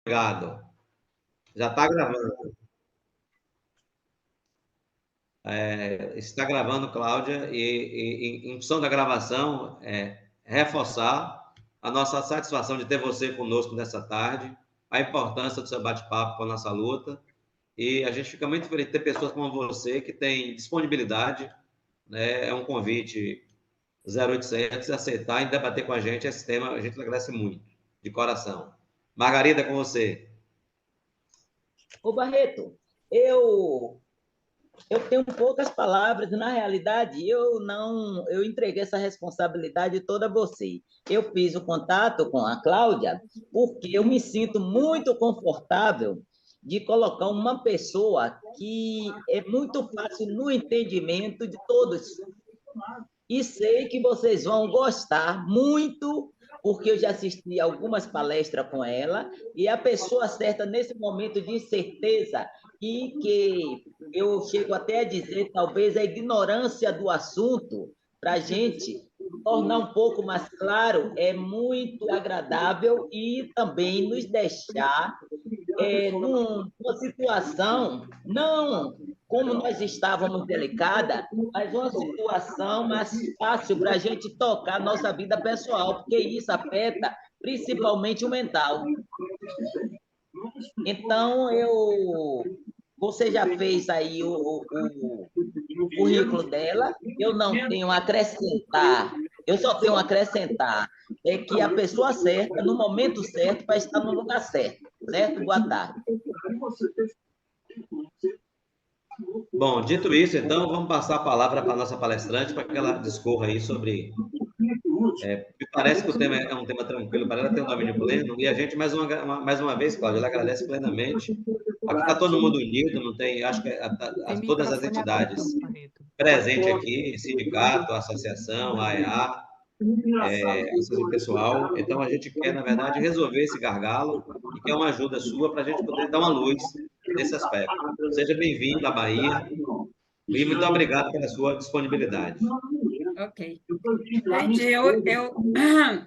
Obrigado. Já está gravando. Está gravando, Cláudia, e em função da gravação, reforçar a nossa satisfação de ter você conosco nessa tarde, a importância do seu bate-papo com a nossa luta, e a gente fica muito feliz de ter pessoas como você que têm disponibilidade, né? É um convite 0800 aceitar e debater com a gente esse tema, a gente agradece muito, de coração. Margarida, com você. Ô, Barreto, eu tenho poucas palavras, na realidade, eu entreguei essa responsabilidade toda a você. Eu fiz o contato com a Cláudia porque eu me sinto muito confortável de colocar uma pessoa que é muito fácil no entendimento de todos. E sei que vocês vão gostar muito, porque eu já assisti algumas palestras com ela, e a pessoa certa nesse momento de incerteza, e que eu chego até a dizer, talvez, a ignorância do assunto, para a gente tornar um pouco mais claro, é muito agradável e também nos deixar numa situação, não como nós estávamos delicada, mas uma situação mais fácil para a gente tocar nossa vida pessoal, porque isso afeta principalmente o mental. Então, você já fez aí o currículo dela, eu não tenho a acrescentar, eu só tenho a acrescentar, é que a pessoa certa, no momento certo, vai estar no lugar certo. Certo? Boa tarde. Bom, dito isso, então, vamos passar a palavra para a nossa palestrante, para que ela discorra aí sobre... me parece que o tema é um tema tranquilo, para ela ter um domínio pleno, e a gente, mais uma vez, Cláudia, ela agradece plenamente. Aqui está todo mundo unido, não tem, acho que todas as entidades presentes aqui, sindicato, associação, AEA, associação pessoal, então a gente quer, na verdade, resolver esse gargalo e quer uma ajuda sua para a gente poder dar uma luz nesse aspecto. Seja bem-vindo à Bahia e muito obrigado pela sua disponibilidade. Ok. Gente,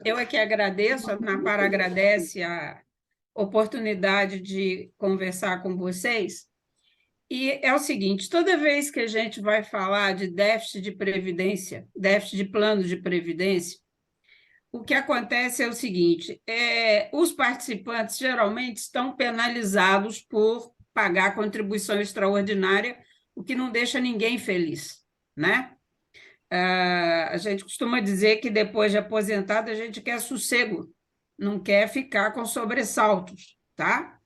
eu aqui agradeço, a Napar agradece a oportunidade de conversar com vocês. E é o seguinte, toda vez que a gente vai falar de déficit de previdência, déficit de plano de previdência, o que acontece é o seguinte, os participantes geralmente estão penalizados por pagar contribuição extraordinária, o que não deixa ninguém feliz, né? A gente costuma dizer que depois de aposentado a gente quer sossego, não quer ficar com sobressaltos, tá?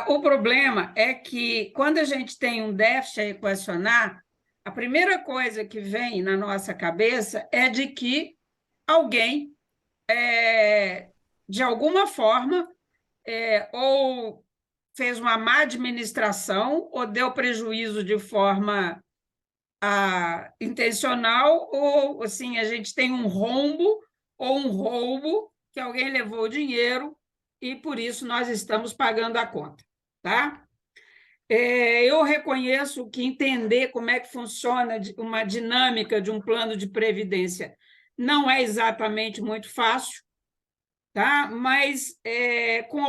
O problema é que quando a gente tem um déficit a equacionar, a primeira coisa que vem na nossa cabeça é de que alguém, de alguma forma, ou fez uma má administração ou deu prejuízo de forma intencional, ou assim, a gente tem um rombo ou um roubo, que alguém levou o dinheiro e por isso nós estamos pagando a conta, tá? Eu reconheço que entender como é que funciona uma dinâmica de um plano de previdência não é exatamente muito fácil, tá? Mas com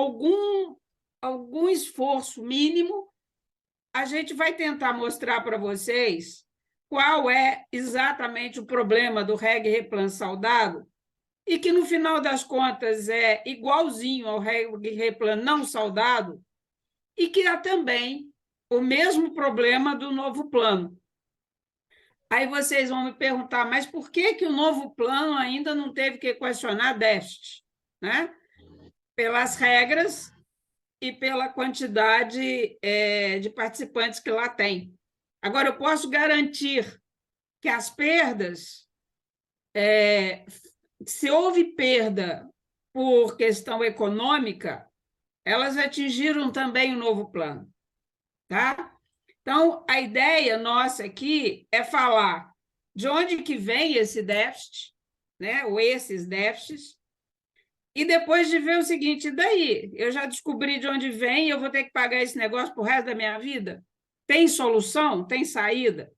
algum esforço mínimo, a gente vai tentar mostrar para vocês qual é exatamente o problema do Reg Replan saudado e que, no final das contas, é igualzinho ao Reg Replan não saudado e que há também o mesmo problema do novo plano. Aí vocês vão me perguntar, mas por que o novo plano ainda não teve que equacionar déficit? Né? Pelas regras e pela quantidade de participantes que lá tem. Agora, eu posso garantir que as perdas, se houve perda por questão econômica, elas atingiram também o novo plano. Tá? Então, a ideia nossa aqui é falar de onde que vem esse déficit, né? Ou esses déficits, e depois de ver o seguinte, daí, eu já descobri de onde vem, eu vou ter que pagar esse negócio para o resto da minha vida? Tem solução? Tem saída?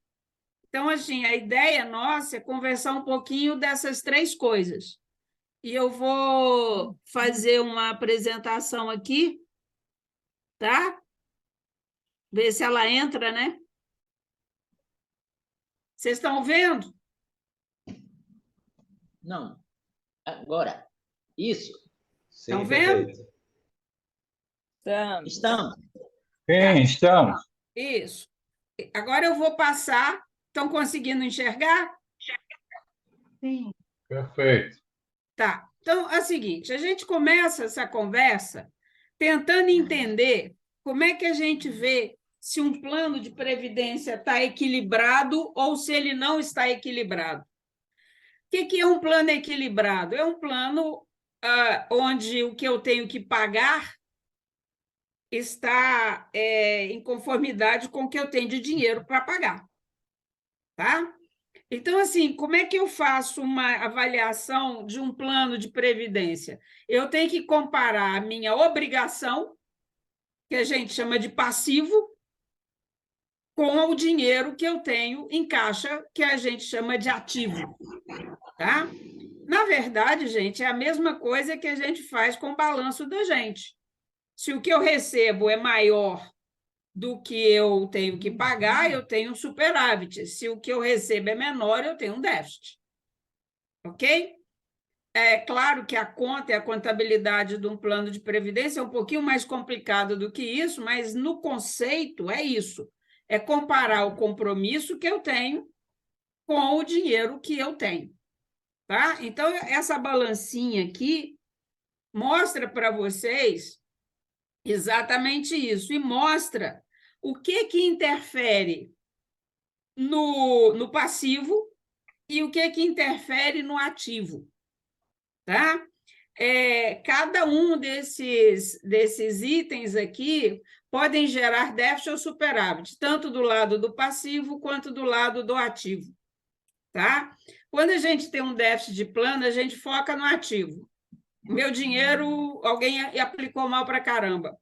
Então, assim, a ideia nossa é conversar um pouquinho dessas três coisas. e eu vou fazer uma apresentação aqui, tá? Ver se ela entra, né? Vocês estão vendo? Não. Agora. Isso. Sim, Estão vendo? perfeito. Estamos. Sim, estamos. Isso. Agora eu vou passar. Estão conseguindo enxergar? Sim. Perfeito. Tá. Então, é o seguinte, a gente começa essa conversa tentando entender como é que a gente vê se um plano de previdência está equilibrado ou se ele não está equilibrado. O que é um plano equilibrado? É um plano onde o que eu tenho que pagar está em conformidade com o que eu tenho de dinheiro para pagar. Tá? Então, assim, como é que eu faço uma avaliação de um plano de previdência? Eu tenho que comparar a minha obrigação, que a gente chama de passivo, com o dinheiro que eu tenho em caixa, que a gente chama de ativo. Tá? Na verdade, gente, é a mesma coisa que a gente faz com o balanço da gente. Se o que eu recebo é maior do que eu tenho que pagar, eu tenho um superávit. Se o que eu recebo é menor, eu tenho um déficit. Ok? É claro que a conta e a contabilidade de um plano de previdência é um pouquinho mais complicado do que isso, mas no conceito é isso. É comparar o compromisso que eu tenho com o dinheiro que eu tenho. Tá? Então, essa balancinha aqui mostra para vocês exatamente isso, e mostra o que interfere no passivo e o que interfere no ativo. Tá? Cada um desses itens aqui podem gerar déficit ou superávit, tanto do lado do passivo quanto do lado do ativo. Tá? Quando a gente tem um déficit de plano, a gente foca no ativo. Meu dinheiro, alguém aplicou mal para caramba.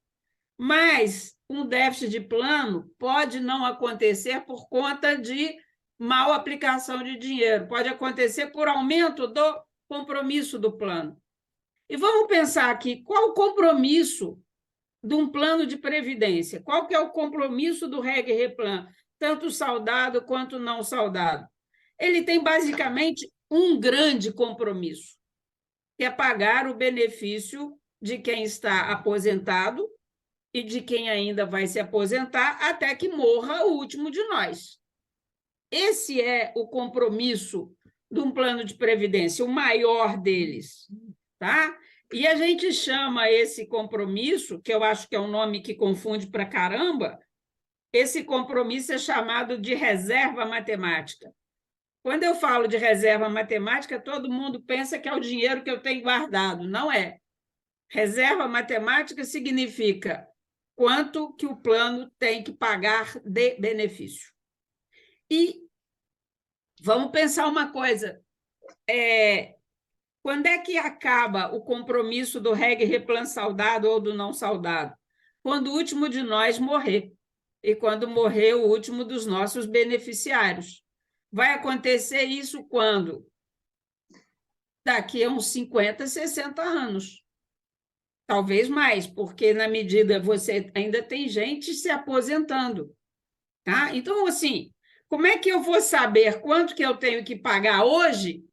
Mas um déficit de plano pode não acontecer por conta de mal aplicação de dinheiro, pode acontecer por aumento do compromisso do plano. E vamos pensar aqui, qual o compromisso de um plano de previdência? Qual que é o compromisso do Reg Replan, tanto saudado quanto não saudado? Ele tem basicamente um grande compromisso, que é pagar o benefício de quem está aposentado e de quem ainda vai se aposentar até que morra o último de nós. Esse é o compromisso de um plano de previdência, o maior deles. Tá? E a gente chama esse compromisso, que eu acho que é um nome que confunde para caramba, esse compromisso é chamado de reserva matemática. Quando eu falo de reserva matemática, todo mundo pensa que é o dinheiro que eu tenho guardado. Não é. Reserva matemática significa quanto que o plano tem que pagar de benefício. E vamos pensar uma coisa. Quando é que acaba o compromisso do Reg Replan saudado ou do não saudado? Quando o último de nós morrer. E quando morrer o último dos nossos beneficiários. Vai acontecer isso quando? Daqui a uns 50, 60 anos. Talvez mais, porque na medida você ainda tem gente se aposentando. Tá? Então, assim, como é que eu vou saber quanto que eu tenho que pagar hoje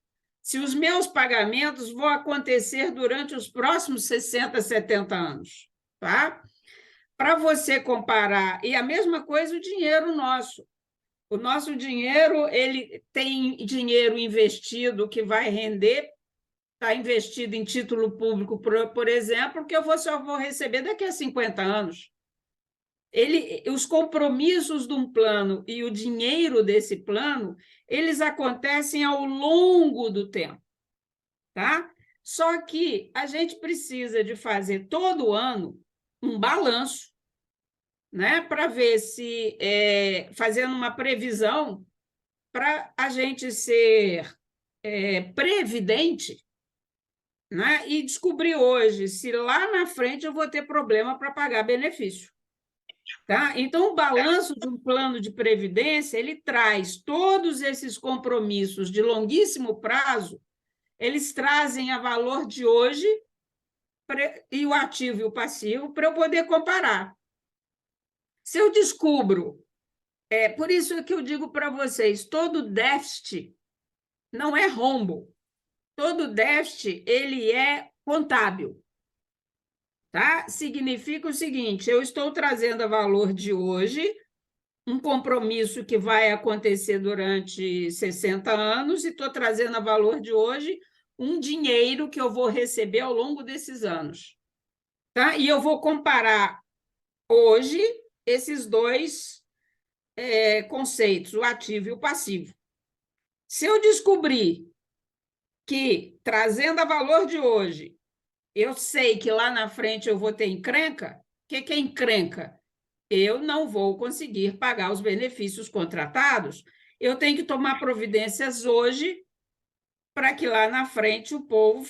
se os meus pagamentos vão acontecer durante os próximos 60, 70 anos? Tá? Para você comparar, e a mesma coisa o dinheiro nosso. O nosso dinheiro, ele tem dinheiro investido que vai render, está investido em título público, por exemplo, que eu só vou receber daqui a 50 anos. Os compromissos de um plano e o dinheiro desse plano, eles acontecem ao longo do tempo. Tá? Só que a gente precisa de fazer todo ano um balanço, né, para ver se, fazendo uma previsão, para a gente ser previdente, né, e descobrir hoje se lá na frente eu vou ter problema para pagar benefício. Tá? Então, o balanço de um plano de previdência, ele traz todos esses compromissos de longuíssimo prazo eles trazem a valor de hoje e o ativo e o passivo para eu poder comparar. Se eu descubro, por isso que eu digo para vocês, todo déficit não é rombo. Todo déficit ele é contábil. Tá? Significa o seguinte, eu estou trazendo a valor de hoje um compromisso que vai acontecer durante 60 anos e estou trazendo a valor de hoje um dinheiro que eu vou receber ao longo desses anos. Tá? E eu vou comparar hoje esses dois conceitos, o ativo e o passivo. Se eu descobrir que, trazendo a valor de hoje, eu sei que lá na frente eu vou ter encrenca, o que é encrenca? Eu não vou conseguir pagar os benefícios contratados, eu tenho que tomar providências hoje para que lá na frente o povo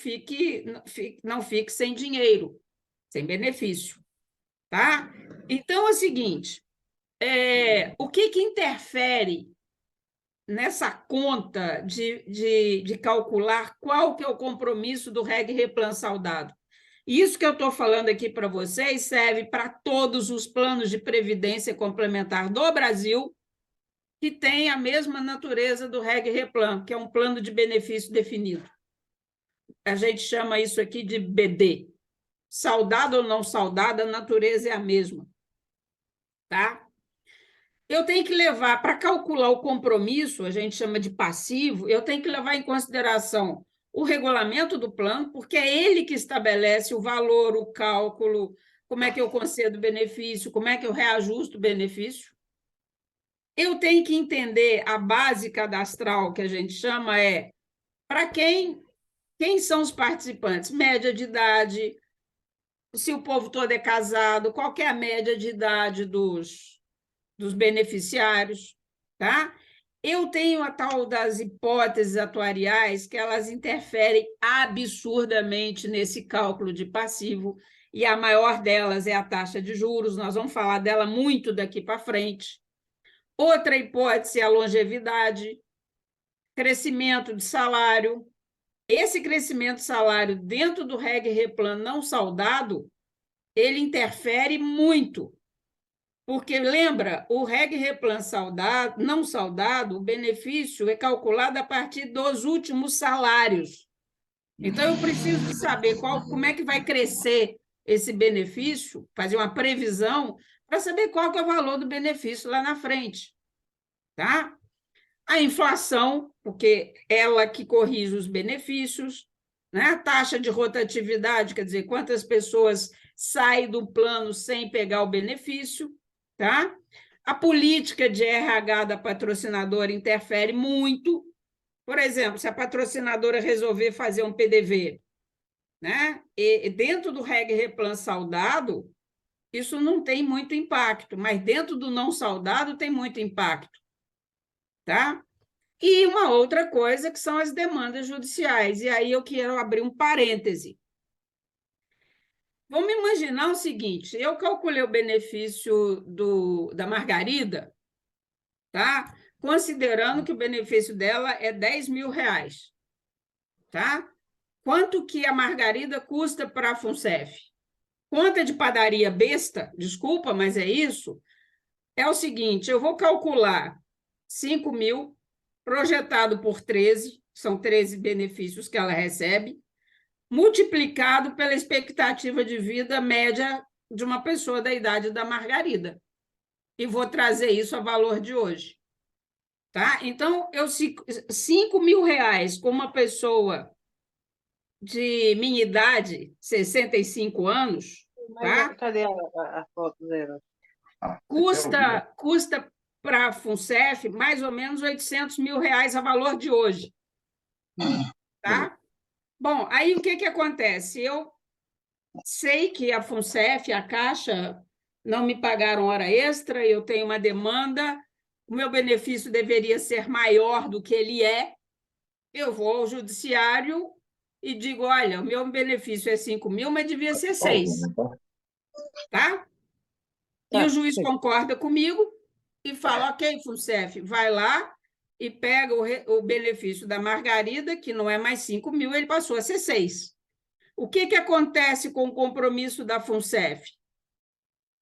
não fique sem dinheiro, sem benefício. Tá? Então, é o seguinte, o que interfere nessa conta de calcular qual que é o compromisso do Reg Replan Saudado? Isso que eu estou falando aqui para vocês serve para todos os planos de previdência complementar do Brasil que têm a mesma natureza do Reg Replan, que é um plano de benefício definido. A gente chama isso aqui de BD. Saudado ou não saudado, a natureza é a mesma. Tá? Eu tenho que levar, para calcular o compromisso, a gente chama de passivo, eu tenho que levar em consideração o regulamento do plano, porque é ele que estabelece o valor, o cálculo, como é que eu concedo o benefício, como é que eu reajusto o benefício. Eu tenho que entender a base cadastral, que a gente chama para quem são os participantes? Média de idade, se o povo todo é casado, qual que é a média de idade dos beneficiários, tá? Eu tenho a tal das hipóteses atuariais que elas interferem absurdamente nesse cálculo de passivo, e a maior delas é a taxa de juros, nós vamos falar dela muito daqui para frente. Outra hipótese é a longevidade, crescimento de salário. Esse crescimento de salário dentro do Reg Replan não saudado, ele interfere muito. Porque, lembra, o Reg Replan não saudado, o benefício é calculado a partir dos últimos salários. Então, eu preciso saber como é que vai crescer esse benefício, fazer uma previsão, para saber qual que é o valor do benefício lá na frente. Tá? A inflação, porque ela que corrige os benefícios, né? A taxa de rotatividade, quer dizer, quantas pessoas saem do plano sem pegar o benefício. Tá? A política de RH da patrocinadora interfere muito. Por exemplo, se a patrocinadora resolver fazer um PDV, né? E dentro do Reg Replan saudado, isso não tem muito impacto, mas dentro do não saudado tem muito impacto. Tá? E uma outra coisa que são as demandas judiciais. E aí eu quero abrir um parêntese. Vamos imaginar o seguinte, eu calculei o benefício da Margarida, tá? Considerando que o benefício dela é R$10.000. Tá? Quanto que a Margarida custa para a FUNCEF? Conta de padaria besta, desculpa, mas é isso, é o seguinte, eu vou calcular 5.000, projetado por 13, são 13 benefícios que ela recebe, multiplicado pela expectativa de vida média de uma pessoa da idade da Margarida. E vou trazer isso a valor de hoje. Tá? Então, R$5.000 com uma pessoa de minha idade, 65 anos, tá? Cadê a foto dela? Custa para a FUNCEF mais ou menos R$800.000 a valor de hoje. Tá? Bom, aí o que acontece? Eu sei que a FUNCEF, a Caixa, não me pagaram hora extra, eu tenho uma demanda, o meu benefício deveria ser maior do que ele é, eu vou ao judiciário e digo, olha, o meu benefício é 5.000, mas devia ser 6. Tá? E o juiz concorda comigo e fala, ok, FUNCEF, vai lá e pega o benefício da Margarida, que não é mais 5 mil, ele passou a ser 6. O que acontece com o compromisso da FUNCEF?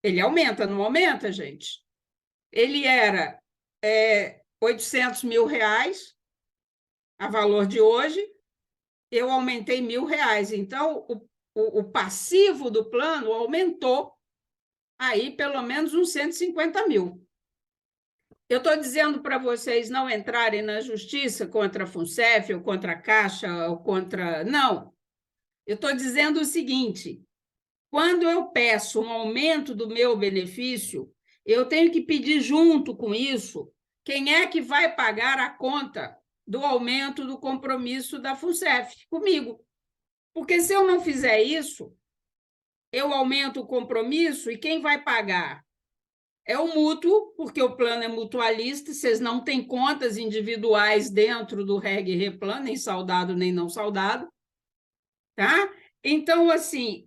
Ele aumenta, não aumenta, gente? Ele era 800 mil reais, a valor de hoje, eu aumentei R$ 1.000. Então, o passivo do plano aumentou aí pelo menos uns 150 mil. Eu estou dizendo para vocês não entrarem na justiça contra a FUNCEF, ou contra a Caixa, ou contra... Não. Eu estou dizendo o seguinte: quando eu peço um aumento do meu benefício, eu tenho que pedir junto com isso quem é que vai pagar a conta do aumento do compromisso da FUNCEF comigo. Porque se eu não fizer isso, eu aumento o compromisso e quem vai pagar? É o mútuo, porque o plano é mutualista, vocês não têm contas individuais dentro do Reg Replan, nem saudado nem não saudado, tá? Então, assim,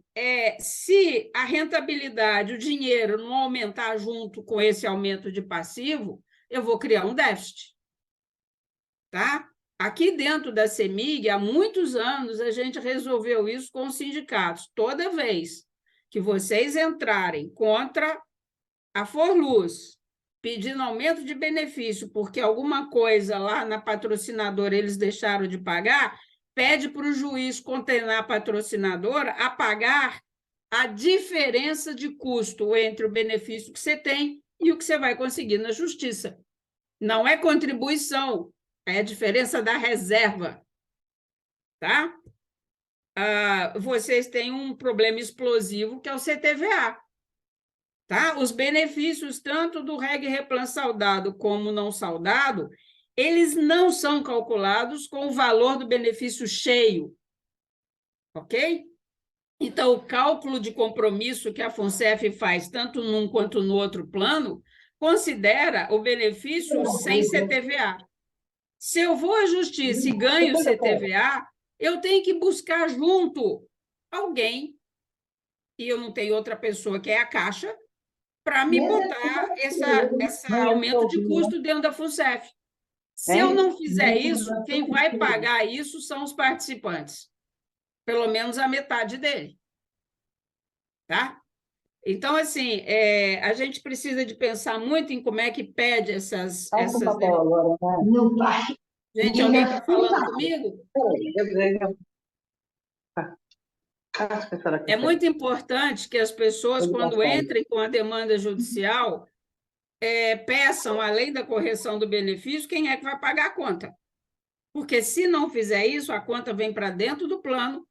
se a rentabilidade, o dinheiro não aumentar junto com esse aumento de passivo, eu vou criar um déficit, tá? Aqui dentro da CEMIG, há muitos anos, a gente resolveu isso com os sindicatos. Toda vez que vocês entrarem contra a Forluz, pedindo aumento de benefício, porque alguma coisa lá na patrocinadora eles deixaram de pagar, pede para o juiz condenar a patrocinadora a pagar a diferença de custo entre o benefício que você tem e o que você vai conseguir na justiça. Não é contribuição, é a diferença da reserva. Tá? Vocês têm um problema explosivo que é o CTVA. Tá? Os benefícios, tanto do Reg Replan saudado como não saudado, eles não são calculados com o valor do benefício cheio. Ok? Então, o cálculo de compromisso que a FUNCEF faz, tanto num quanto no outro plano, considera o benefício sem CTVA. Se eu vou à justiça e ganho CTVA, eu tenho que buscar junto alguém, e eu não tenho outra pessoa que é a Caixa, para me botar esse aumento de custo dentro da FUNCEF. Se eu não fizer isso, quem vai pagar isso são os participantes. Pelo menos a metade dele. Tá? Então, assim, a gente precisa de pensar muito em como é que pede essas... Gente, alguém está falando comigo? É muito importante que as pessoas, quando entrem com a demanda judicial, peçam, além da correção do benefício, quem é que vai pagar a conta. Porque, se não fizer isso, a conta vem para dentro do plano,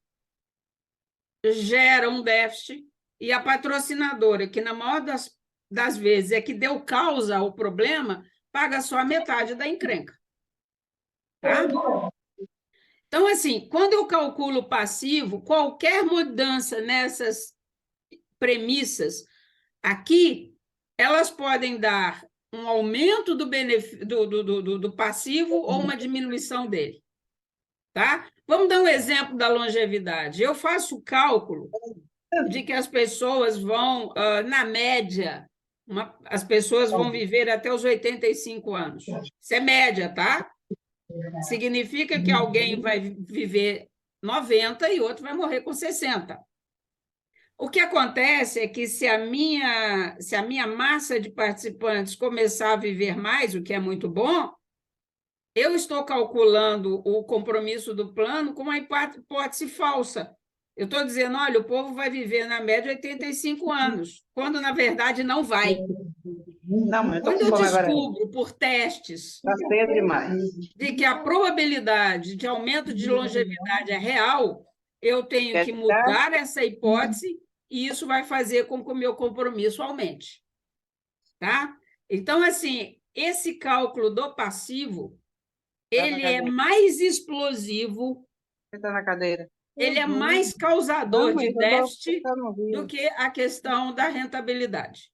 gera um déficit, e a patrocinadora, que na maior das vezes é que deu causa ao problema, paga só a metade da encrenca. Tá? Então, assim, quando eu calculo passivo, qualquer mudança nessas premissas aqui, elas podem dar um aumento do passivo ou uma diminuição dele. Tá? Vamos dar um exemplo da longevidade. Eu faço o cálculo de que as pessoas vão, na média, as pessoas vão viver até os 85 anos. Isso é média, tá? Significa que alguém vai viver 90 e outro vai morrer com 60. O que acontece é que se a minha massa de participantes começar a viver mais, o que é muito bom, eu estou calculando o compromisso do plano com uma hipótese falsa. Eu estou dizendo, olha, o povo vai viver na média 85 anos, quando na verdade não vai. Não, mas quando eu descubro por testes de que a probabilidade de aumento de longevidade é real, eu tenho que mudar essa hipótese e isso vai fazer com que o meu compromisso aumente. Tá? Então, assim, esse cálculo do passivo, ele é mais explosivo, ele é mais causador de déficit do que a questão da rentabilidade.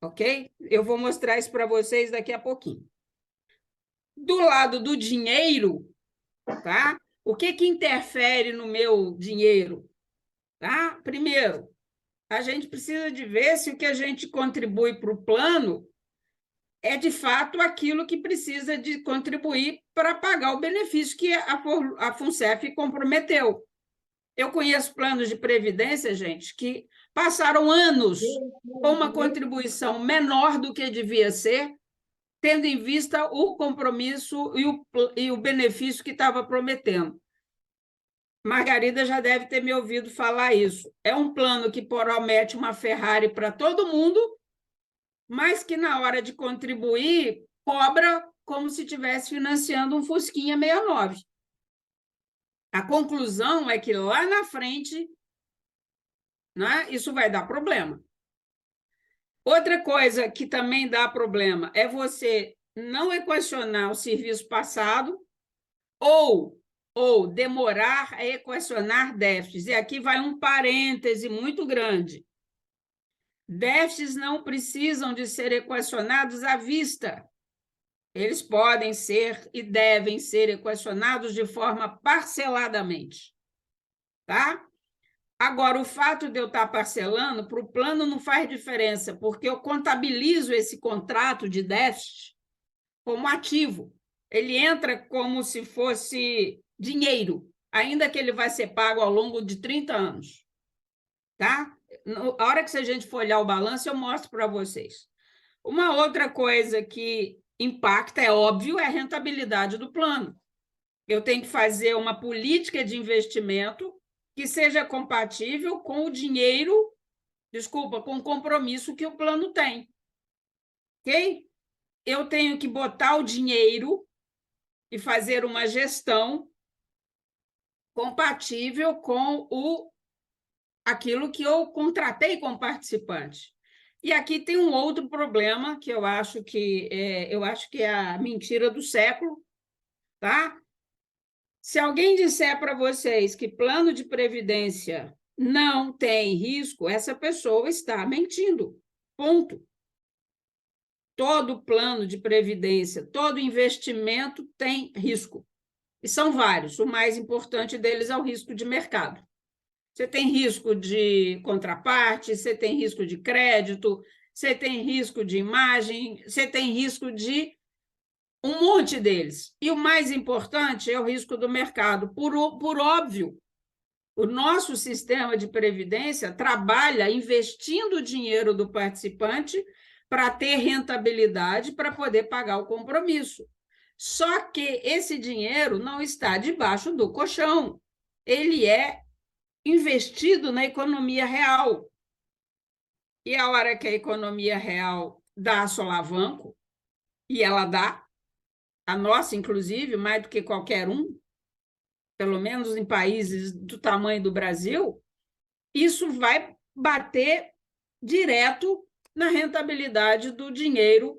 Ok? Eu vou mostrar isso para vocês daqui a pouquinho. Do lado do dinheiro, tá? O que interfere no meu dinheiro? Tá? Primeiro, a gente precisa de ver se o que a gente contribui para o plano é, de fato, aquilo que precisa de contribuir para pagar o benefício que a FUNCEF comprometeu. Eu conheço planos de previdência, gente, que passaram anos com uma contribuição menor do que devia ser, tendo em vista o compromisso e o benefício que estava prometendo. Margarida já deve ter me ouvido falar isso. É um plano que promete uma Ferrari para todo mundo, mas que, na hora de contribuir, cobra como se estivesse financiando um Fusquinha 69. A conclusão é que, lá na frente, né, isso vai dar problema. Outra coisa que também dá problema é você não equacionar o serviço passado ou demorar a equacionar déficits. E aqui vai um parêntese muito grande. Déficits não precisam de ser equacionados à vista. Eles podem ser e devem ser equacionados de forma parceladamente. Tá? Agora, o fato de eu estar parcelando, para o plano não faz diferença, porque eu contabilizo esse contrato de déficit como ativo. Ele entra como se fosse dinheiro, ainda que ele vai ser pago ao longo de 30 anos. Tá? A hora que a gente for olhar o balanço, eu mostro para vocês. Uma outra coisa que impacta, é óbvio, é a rentabilidade do plano. Eu tenho que fazer uma política de investimento que seja compatível com o dinheiro, com o compromisso que o plano tem. Ok? Eu tenho que botar o dinheiro e fazer uma gestão compatível com aquilo que eu contratei com o participante. E aqui tem um outro problema que eu acho que é a mentira do século, tá? Se alguém disser para vocês que plano de previdência não tem risco, essa pessoa está mentindo. Ponto. Todo plano de previdência, todo investimento tem risco. E são vários. O mais importante deles é o risco de mercado. Você tem risco de contraparte, você tem risco de crédito, você tem risco de imagem, você tem risco de um monte deles. E o mais importante é o risco do mercado. Por óbvio, o nosso sistema de previdência trabalha investindo o dinheiro do participante para ter rentabilidade para poder pagar o compromisso. Só que esse dinheiro não está debaixo do colchão. Ele é investido na economia real. E a hora que a economia real dá solavanco, e ela dá, a nossa, inclusive, mais do que qualquer um, pelo menos em países do tamanho do Brasil, isso vai bater direto na rentabilidade do dinheiro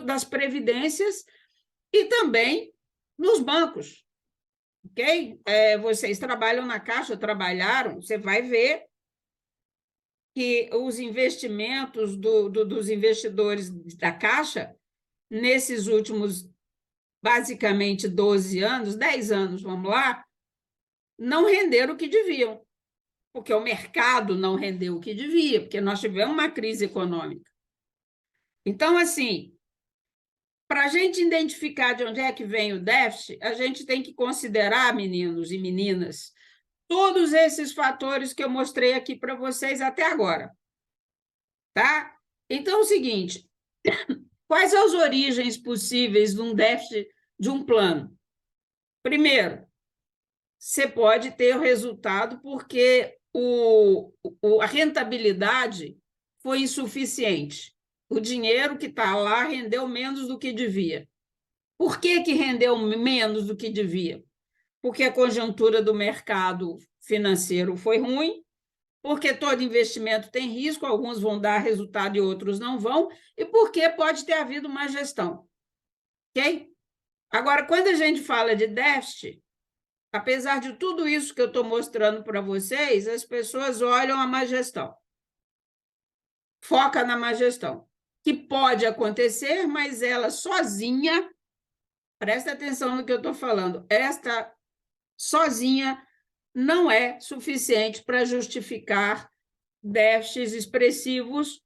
das previdências e também nos bancos. Ok? Vocês trabalham na Caixa, trabalharam, você vai ver que os investimentos dos investidores da Caixa, nesses últimos, basicamente, 12 anos, 10 anos, vamos lá, não renderam o que deviam, porque o mercado não rendeu o que devia, porque nós tivemos uma crise econômica. Então, assim, para a gente identificar de onde é que vem o déficit, a gente tem que considerar, meninos e meninas, todos esses fatores que eu mostrei aqui para vocês até agora. Tá? Então, é o seguinte, quais são as origens possíveis de um déficit de um plano? Primeiro, você pode ter o resultado porque a rentabilidade foi insuficiente. O dinheiro que está lá rendeu menos do que devia. Por que rendeu menos do que devia? Porque a conjuntura do mercado financeiro foi ruim, porque todo investimento tem risco, alguns vão dar resultado e outros não vão, e porque pode ter havido má gestão. Ok? Agora, quando a gente fala de déficit, apesar de tudo isso que eu estou mostrando para vocês, as pessoas olham a má gestão. Foca na má gestão, que pode acontecer, mas ela sozinha, presta atenção no que eu estou falando, esta sozinha não é suficiente para justificar déficits expressivos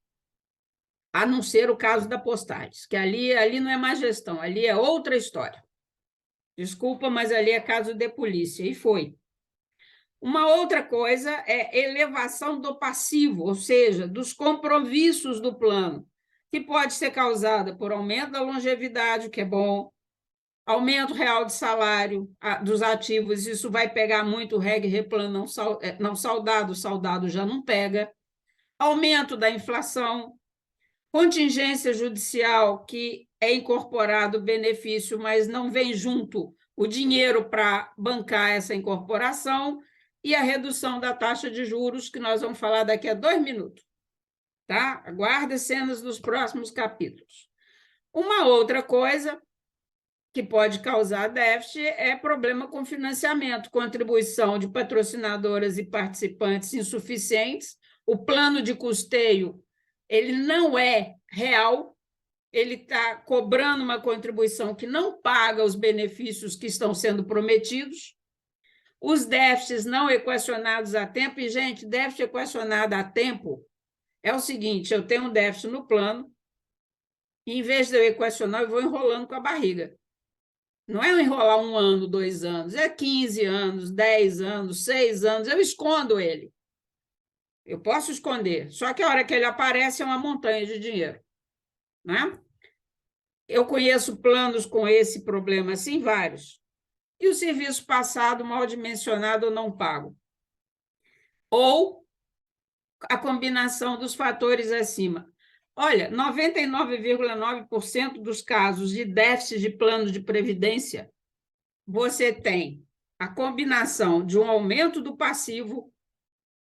a não ser o caso da Postales, que ali não é má gestão, ali é outra história. Desculpa, mas ali é caso de polícia, e foi. Uma outra coisa é elevação do passivo, ou seja, dos compromissos do plano, que pode ser causada por aumento da longevidade, que é bom, aumento real de salário dos ativos, isso vai pegar muito o reg, replan não saudado, saudado já não pega, aumento da inflação, contingência judicial, que é incorporado o benefício, mas não vem junto o dinheiro para bancar essa incorporação, e a redução da taxa de juros, que nós vamos falar daqui a 2 minutos. Tá? Aguarde cenas dos próximos capítulos. Uma outra coisa que pode causar déficit é problema com financiamento, contribuição de patrocinadoras e participantes insuficientes. O plano de custeio ele não é real, ele está cobrando uma contribuição que não paga os benefícios que estão sendo prometidos. Os déficits não equacionados a tempo, e, gente, déficit equacionado a tempo é o seguinte, eu tenho um déficit no plano, e em vez de eu equacionar, eu vou enrolando com a barriga. Não é eu enrolar 1 ano, 2 anos, é 15 anos, 10 anos, 6 anos, eu escondo ele. Eu posso esconder, só que a hora que ele aparece é uma montanha de dinheiro. Né? Eu conheço planos com esse problema, assim, vários. E o serviço passado, mal dimensionado ou não pago. Ou a combinação dos fatores acima. Olha, 99,9% dos casos de déficit de plano de previdência, você tem a combinação de um aumento do passivo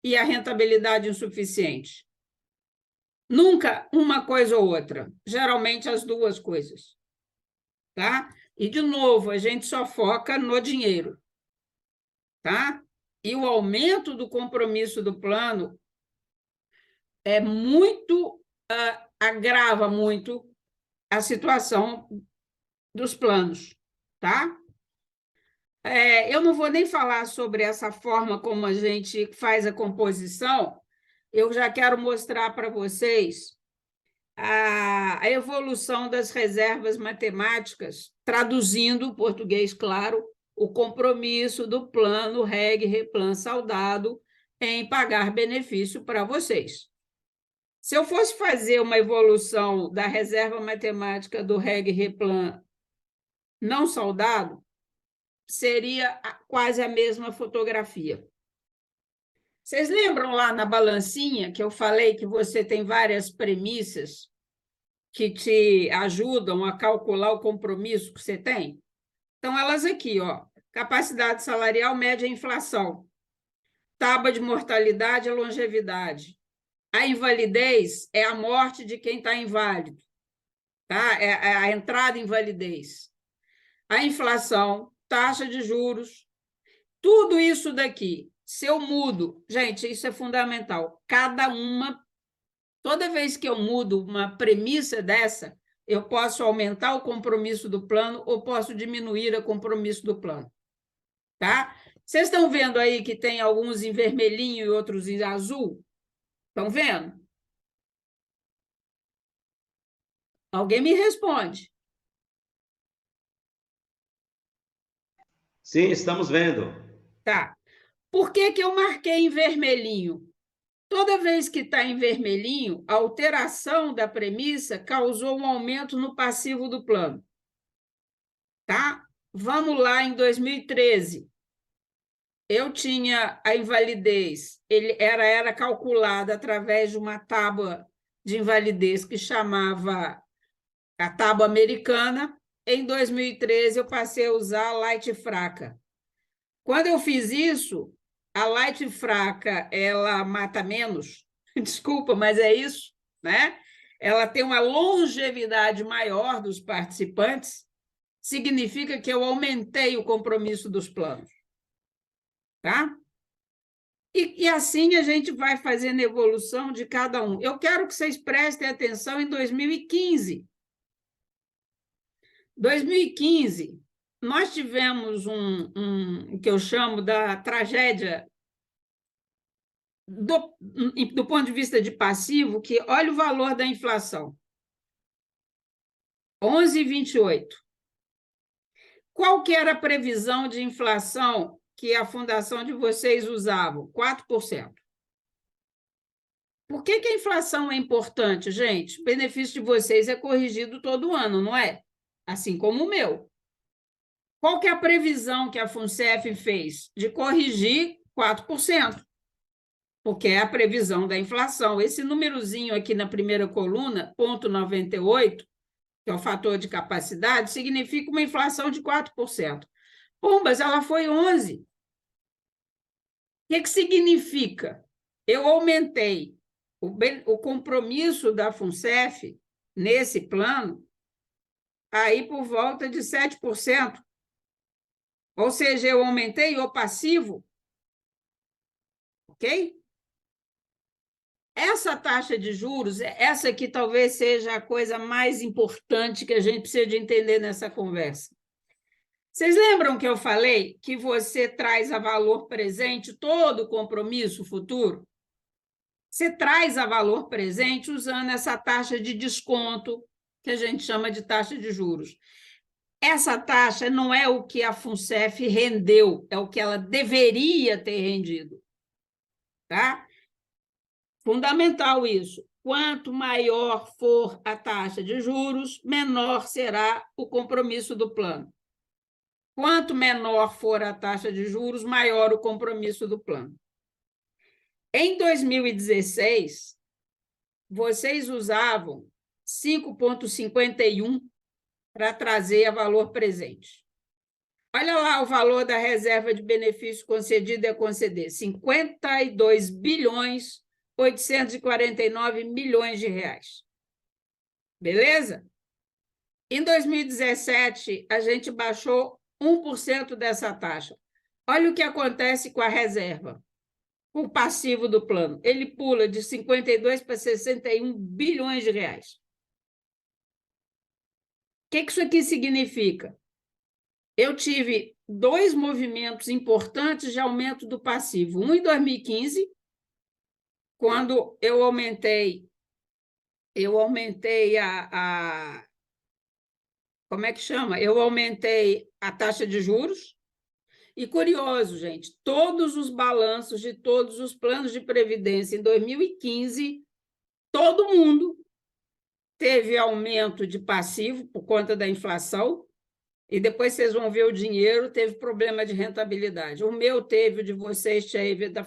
e a rentabilidade insuficiente. Nunca uma coisa ou outra, geralmente as duas coisas. Tá? E, de novo, a gente só foca no dinheiro. Tá? E o aumento do compromisso do plano é muito, agrava muito a situação dos planos. Tá? Eu não vou nem falar sobre essa forma como a gente faz a composição, eu já quero mostrar para vocês a evolução das reservas matemáticas, traduzindo português claro, o compromisso do plano reg, replan, saudado em pagar benefício para vocês. Se eu fosse fazer uma evolução da reserva matemática do reg, replan não saudado, seria quase a mesma fotografia. Vocês lembram lá na balancinha que eu falei que você tem várias premissas que te ajudam a calcular o compromisso que você tem? Então, elas aqui, ó, capacidade salarial, média e inflação, tábua de mortalidade e longevidade. A invalidez é a morte de quem está inválido, tá? É a entrada em invalidez. A inflação, taxa de juros, tudo isso daqui, se eu mudo, gente, isso é fundamental, toda vez que eu mudo uma premissa dessa, eu posso aumentar o compromisso do plano ou posso diminuir o compromisso do plano. Tá? Vocês estão vendo aí que tem alguns em vermelhinho e outros em azul? Estão vendo? Alguém me responde. Sim, estamos vendo. Tá. Por que eu marquei em vermelhinho? Toda vez que está em vermelhinho, a alteração da premissa causou um aumento no passivo do plano. Tá? Vamos lá em 2013. Eu tinha a invalidez, era calculada através de uma tábua de invalidez que chamava a tábua americana. Em 2013, eu passei a usar a light fraca. Quando eu fiz isso, a light fraca, ela mata menos, desculpa, mas é isso, né? Ela tem uma longevidade maior dos participantes, significa que eu aumentei o compromisso dos planos. Tá? E assim a gente vai fazendo a evolução de cada um. Eu quero que vocês prestem atenção em 2015. 2015, nós tivemos um que eu chamo da tragédia do ponto de vista de passivo, que olha o valor da inflação. 11,28. Qual que era a previsão de inflação que a fundação de vocês usava? 4%. Por que a inflação é importante, gente? O benefício de vocês é corrigido todo ano, não é? Assim como o meu. Qual que é a previsão que a FUNCEF fez? De corrigir 4%, porque é a previsão da inflação. Esse númerozinho aqui na primeira coluna, 0,98, que é o fator de capacidade, significa uma inflação de 4%. Pumbas, ela foi 11%. O que significa? Eu aumentei o compromisso da FUNCEF nesse plano aí por volta de 7%. Ou seja, eu aumentei o passivo, ok? Essa taxa de juros, essa aqui talvez seja a coisa mais importante que a gente precisa de entender nessa conversa. Vocês lembram que eu falei que você traz a valor presente todo o compromisso futuro? Você traz a valor presente usando essa taxa de desconto, que a gente chama de taxa de juros. Essa taxa não é o que a FUNCEF rendeu, é o que ela deveria ter rendido. Tá? Fundamental isso. Quanto maior for a taxa de juros, menor será o compromisso do plano. Quanto menor for a taxa de juros, maior o compromisso do plano. Em 2016, vocês usavam 5,51 para trazer a valor presente. Olha lá o valor da reserva de benefício concedida e a conceder, 52 bilhões 849 milhões de reais. Beleza? Em 2017, a gente baixou 1% dessa taxa. Olha o que acontece com a reserva, com o passivo do plano. Ele pula de 52 para 61 bilhões de reais. O que isso aqui significa? Eu tive 2 movimentos importantes de aumento do passivo. Um em 2015, quando eu aumentei como é que chama? Eu aumentei a taxa de juros. E curioso, gente, todos os balanços de todos os planos de previdência em 2015, todo mundo teve aumento de passivo por conta da inflação, e depois vocês vão ver o dinheiro, teve problema de rentabilidade. O meu teve, o de vocês teve, da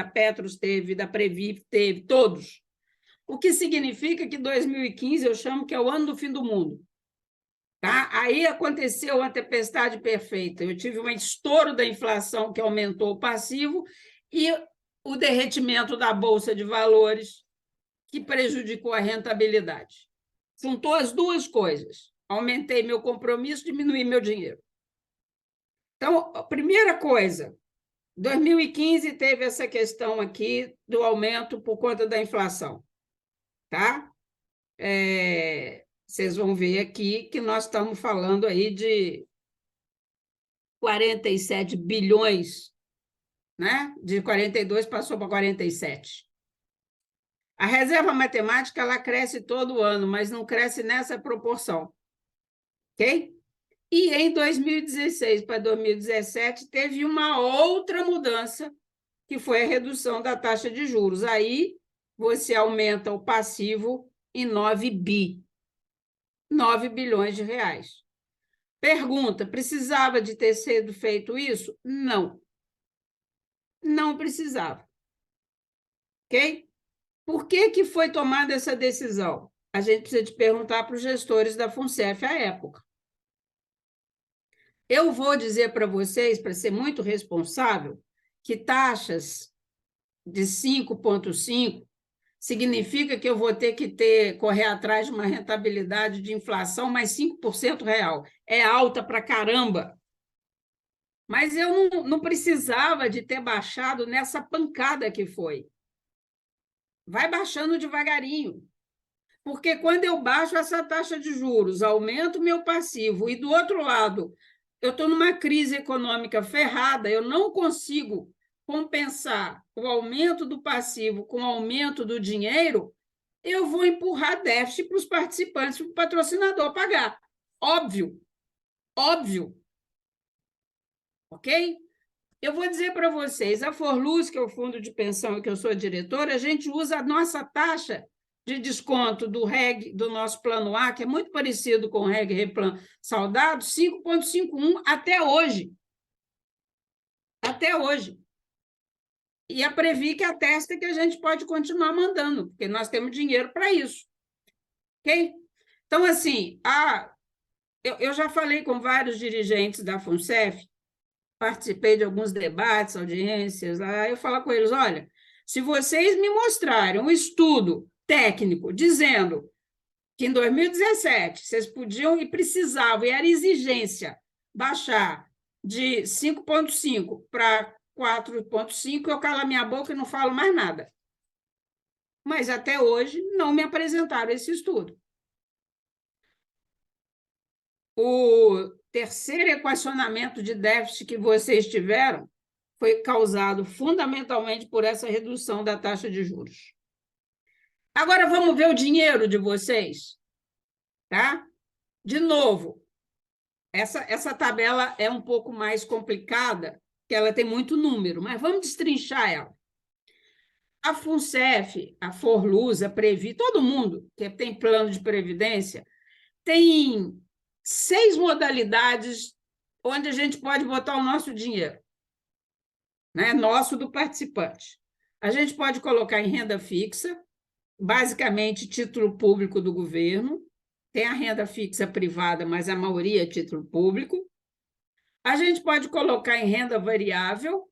Petros teve, da Previv teve, todos. O que significa que 2015 eu chamo que é o ano do fim do mundo. Tá? Aí aconteceu uma tempestade perfeita. Eu tive um estouro da inflação que aumentou o passivo e o derretimento da Bolsa de Valores, que prejudicou a rentabilidade. Juntou as duas coisas. Aumentei meu compromisso, diminuí meu dinheiro. Então, a primeira coisa, 2015 teve essa questão aqui do aumento por conta da inflação. Tá? Vocês vão ver aqui que nós estamos falando aí de 47 bilhões, né? De 42 passou para 47. A reserva matemática ela cresce todo ano, mas não cresce nessa proporção. Ok? E em 2016 para 2017 teve uma outra mudança, que foi a redução da taxa de juros. Aí você aumenta o passivo em 9 bilhões de reais. Pergunta, precisava de ter sido feito isso? Não. Não precisava. Ok? Por que foi tomada essa decisão? A gente precisa de perguntar para os gestores da FUNCEF à época. Eu vou dizer para vocês, para ser muito responsável, que taxas de 5,5 significa que eu vou ter que correr atrás de uma rentabilidade de inflação mais 5% real. É alta para caramba. Mas eu não precisava de ter baixado nessa pancada que foi. Vai baixando devagarinho. Porque quando eu baixo essa taxa de juros, aumento o meu passivo, e do outro lado, eu estou numa crise econômica ferrada, eu não consigo compensar o aumento do passivo com o aumento do dinheiro, eu vou empurrar déficit para os participantes, para o patrocinador pagar. Óbvio. Óbvio. Ok? Eu vou dizer para vocês, a Forluz, que é o fundo de pensão que eu sou diretora, a gente usa a nossa taxa de desconto do REG, do nosso plano A, que é muito parecido com o REG Replan Saudado, 5,51 até hoje. Até hoje. E a Previ que atesta que a gente pode continuar mandando, porque nós temos dinheiro para isso. Ok? Então, assim, eu já falei com vários dirigentes da FUNCEF, participei de alguns debates, audiências, aí eu falo com eles, olha, se vocês me mostrarem um estudo técnico dizendo que em 2017 vocês podiam e precisavam, e era exigência, baixar de 5,5 para 4,5, eu calo a minha boca e não falo mais nada. Mas até hoje não me apresentaram esse estudo. O terceiro equacionamento de déficit que vocês tiveram foi causado fundamentalmente por essa redução da taxa de juros. Agora vamos ver o dinheiro de vocês, tá? De novo, essa tabela é um pouco mais complicada, porque ela tem muito número, mas vamos destrinchar ela. A FUNCEF, a Forluz, a Previ, todo mundo que tem plano de previdência, tem 6 modalidades onde a gente pode botar o nosso dinheiro, né? Nosso do participante. A gente pode colocar em renda fixa, basicamente título público do governo, tem a renda fixa privada, mas a maioria é título público. A gente pode colocar em renda variável,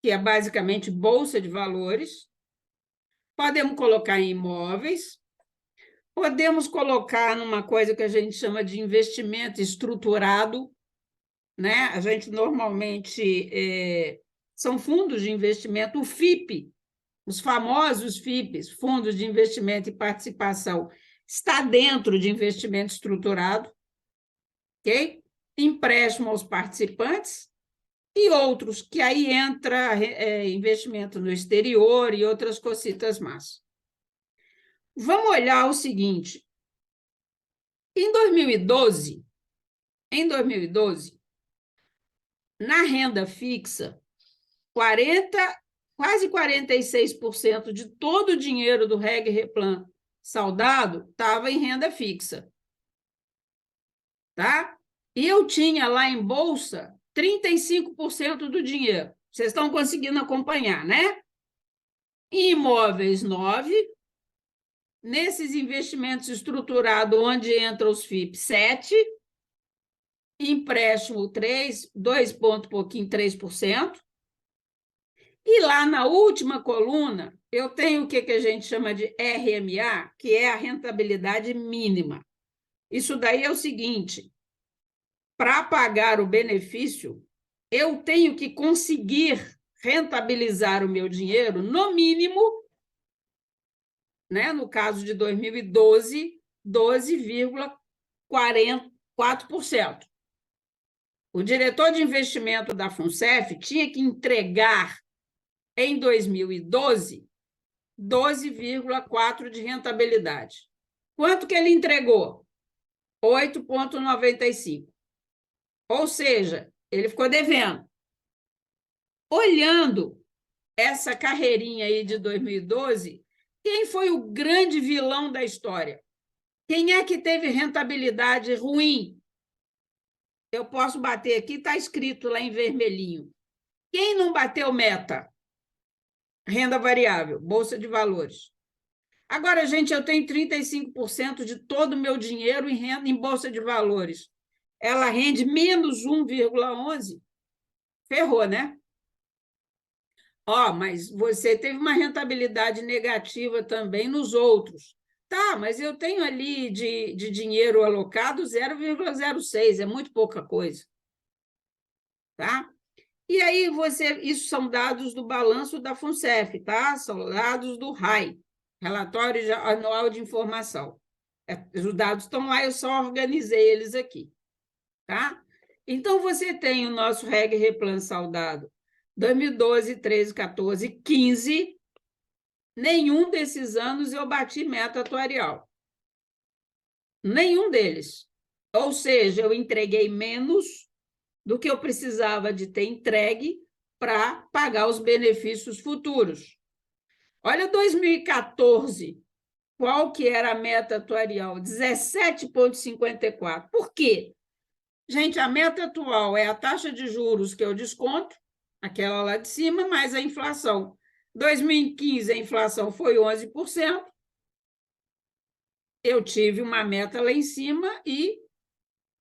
que é basicamente bolsa de valores. Podemos colocar em imóveis. Podemos colocar numa coisa que a gente chama de investimento estruturado, né? A gente normalmente são fundos de investimento, o FIP, os famosos FIPs, Fundos de Investimento e Participação, está dentro de investimento estruturado, ok? Empréstimo aos participantes e outros, que aí entra investimento no exterior e outras cositas más. Vamos olhar o seguinte. Em 2012, na renda fixa, quase 46% de todo o dinheiro do REG Replan Saudado estava em renda fixa. Tá? E eu tinha lá em bolsa 35% do dinheiro. Vocês estão conseguindo acompanhar, né? Em imóveis, 9%. Nesses investimentos estruturados, onde entra os FIP, 7%. Empréstimo, 3%, 2 pontos, pouquinho, 3%. E lá na última coluna, eu tenho o que a gente chama de RMA, que é a rentabilidade mínima. Isso daí é o seguinte, para pagar o benefício, eu tenho que conseguir rentabilizar o meu dinheiro, no mínimo, né, no caso de 2012, 12,44%. O diretor de investimento da FUNCEF tinha que entregar, em 2012, 12,4% de rentabilidade. Quanto que ele entregou? 8,95%. Ou seja, ele ficou devendo. Olhando essa carreirinha aí de 2012, quem foi o grande vilão da história? Quem é que teve rentabilidade ruim? Eu posso bater aqui, está escrito lá em vermelhinho. Quem não bateu meta? Renda variável, bolsa de valores. Agora, gente, eu tenho 35% de todo o meu dinheiro em renda em bolsa de valores. Ela rende menos 1,11%. Ferrou, né? Mas você teve uma rentabilidade negativa também nos outros. Tá, mas eu tenho ali de dinheiro alocado 0,06%, é muito pouca coisa. Tá? E aí, isso são dados do balanço da FUNCEF, tá? São dados do RAI, Relatório Anual de Informação. Os dados estão lá, eu só organizei eles aqui. Tá? Então, você tem o nosso REG Replan Saudado 2012, 13, 14, 15, nenhum desses anos eu bati meta atuarial. Nenhum deles. Ou seja, eu entreguei menos do que eu precisava de ter entregue para pagar os benefícios futuros. Olha 2014, qual que era a meta atuarial? 17,54. Por quê? Gente, a meta atual é a taxa de juros que eu desconto, aquela lá de cima, mais a inflação. 2015, a inflação foi 11%. Eu tive uma meta lá em cima e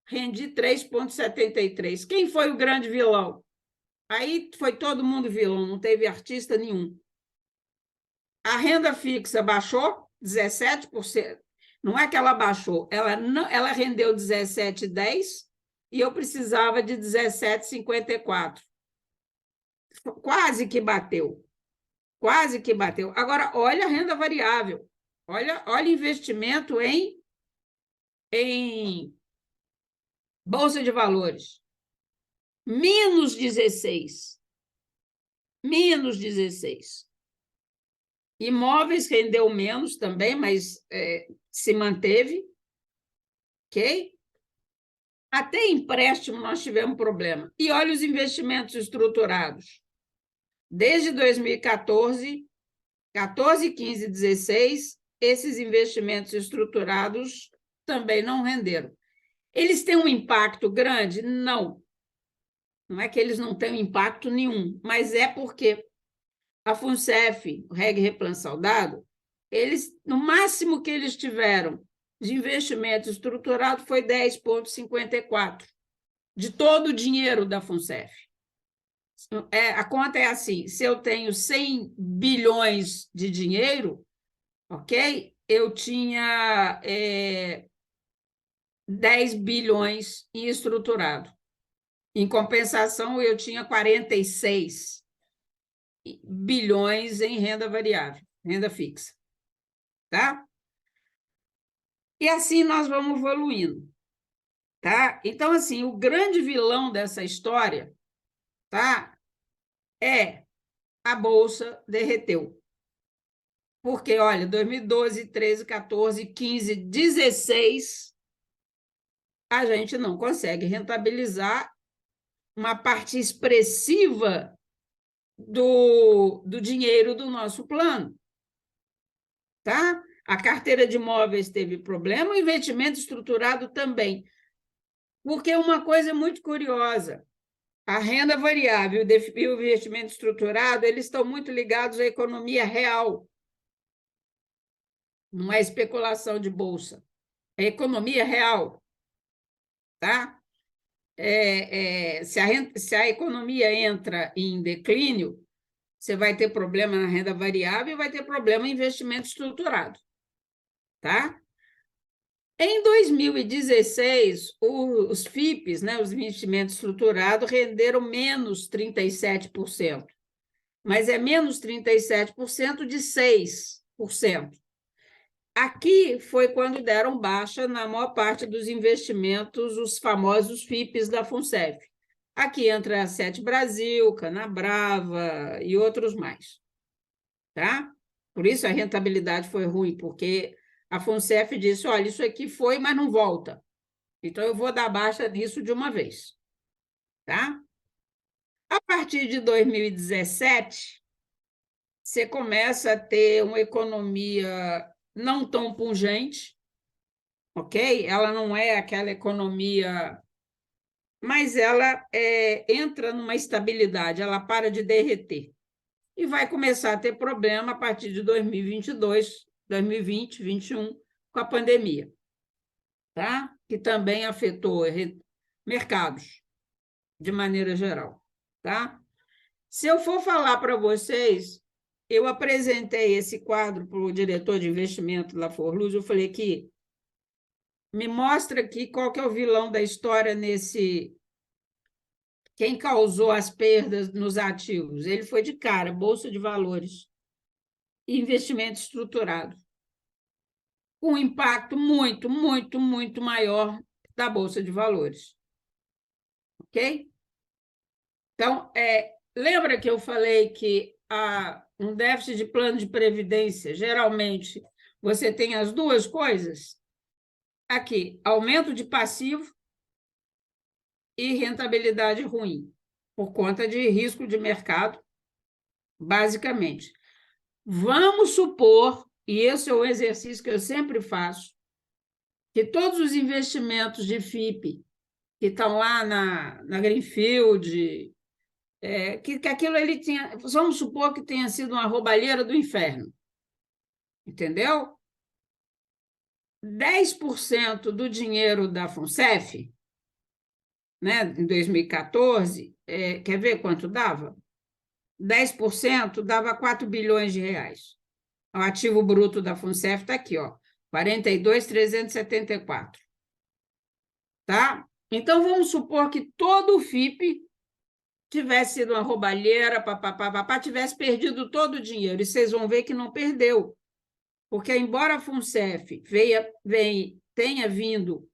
rendi 3,73. Quem foi o grande vilão? Aí foi todo mundo vilão, não teve artista nenhum. A renda fixa baixou 17%. Não é que ela baixou, ela rendeu 17,10 e eu precisava de 17,54. Quase que bateu. Quase que bateu. Agora, olha a renda variável. Olha investimento em Bolsa de Valores. Menos 16. Menos 16. Imóveis rendeu menos também, mas se manteve. Ok? Até empréstimo nós tivemos problema. E olha os investimentos estruturados. Desde 2014, 14, 15, 16, esses investimentos estruturados também não renderam. Eles têm um impacto grande? Não. Não é que eles não têm impacto nenhum, mas é porque a FUNCEF, o Reg Replan Saudado, eles, no máximo que eles tiveram de investimento estruturado foi 10,54 de todo o dinheiro da FUNCEF. A conta é assim, se eu tenho 100 bilhões de dinheiro, ok? Eu tinha 10 bilhões em estruturado. Em compensação, eu tinha 46 bilhões em renda variável, renda fixa. Tá? E assim nós vamos evoluindo. Tá? Então, assim, o grande vilão dessa história, tá? A Bolsa derreteu. Porque, olha, 2012, 13, 14, 15, 16, a gente não consegue rentabilizar uma parte expressiva do dinheiro do nosso plano. Tá? A carteira de imóveis teve problema, o investimento estruturado também. Porque uma coisa é muito curiosa, a renda variável e o investimento estruturado, eles estão muito ligados à economia real. Não é especulação de bolsa, é economia real. Tá? Se a economia entra em declínio, você vai ter problema na renda variável e vai ter problema em investimento estruturado. Tá? Em 2016, os FIPs, né, os investimentos estruturados, renderam menos 37%, mas é menos 37% de 6%. Aqui foi quando deram baixa na maior parte dos investimentos, os famosos FIPs da FUNCEF. Aqui entra a Sete Brasil, Canabrava e outros mais. Tá? Por isso a rentabilidade foi ruim, porque a FUNCEF disse, olha, isso aqui foi, mas não volta. Então, eu vou dar baixa nisso de uma vez. Tá? A partir de 2017, você começa a ter uma economia não tão pungente, ok? Ela não é aquela economia, mas ela entra numa estabilidade, ela para de derreter. E vai começar a ter problema a partir de 2022, 2020, 2021, com a pandemia, tá? Que também afetou mercados, de maneira geral. Tá? Se eu for falar para vocês, eu apresentei esse quadro para o diretor de investimento da Forluz, eu falei que me mostra aqui qual que é o vilão da história nesse... Quem causou as perdas nos ativos? Ele foi de cara, Bolsa de Valores, investimento estruturado, com um impacto muito, muito, muito maior da Bolsa de Valores. Ok? Então, lembra que eu falei que um déficit de plano de previdência, geralmente, você tem as duas coisas. Aqui, aumento de passivo e rentabilidade ruim, por conta de risco de mercado, basicamente. Vamos supor, e esse é o exercício que eu sempre faço, que todos os investimentos de FIP que estão lá na Greenfield, que aquilo ele tinha, vamos supor que tenha sido uma roubalheira do inferno, entendeu? 10% do dinheiro da FUNCEF, né, em 2014, quer ver quanto dava? 10% dava 4 bilhões de reais. O ativo bruto da FUNCEF está aqui, ó, 42.374. Tá? Então, vamos supor que todo o FIP tivesse sido uma roubalheira, tivesse perdido todo o dinheiro. E vocês vão ver que não perdeu. Porque, embora a FUNCEF tenha vindo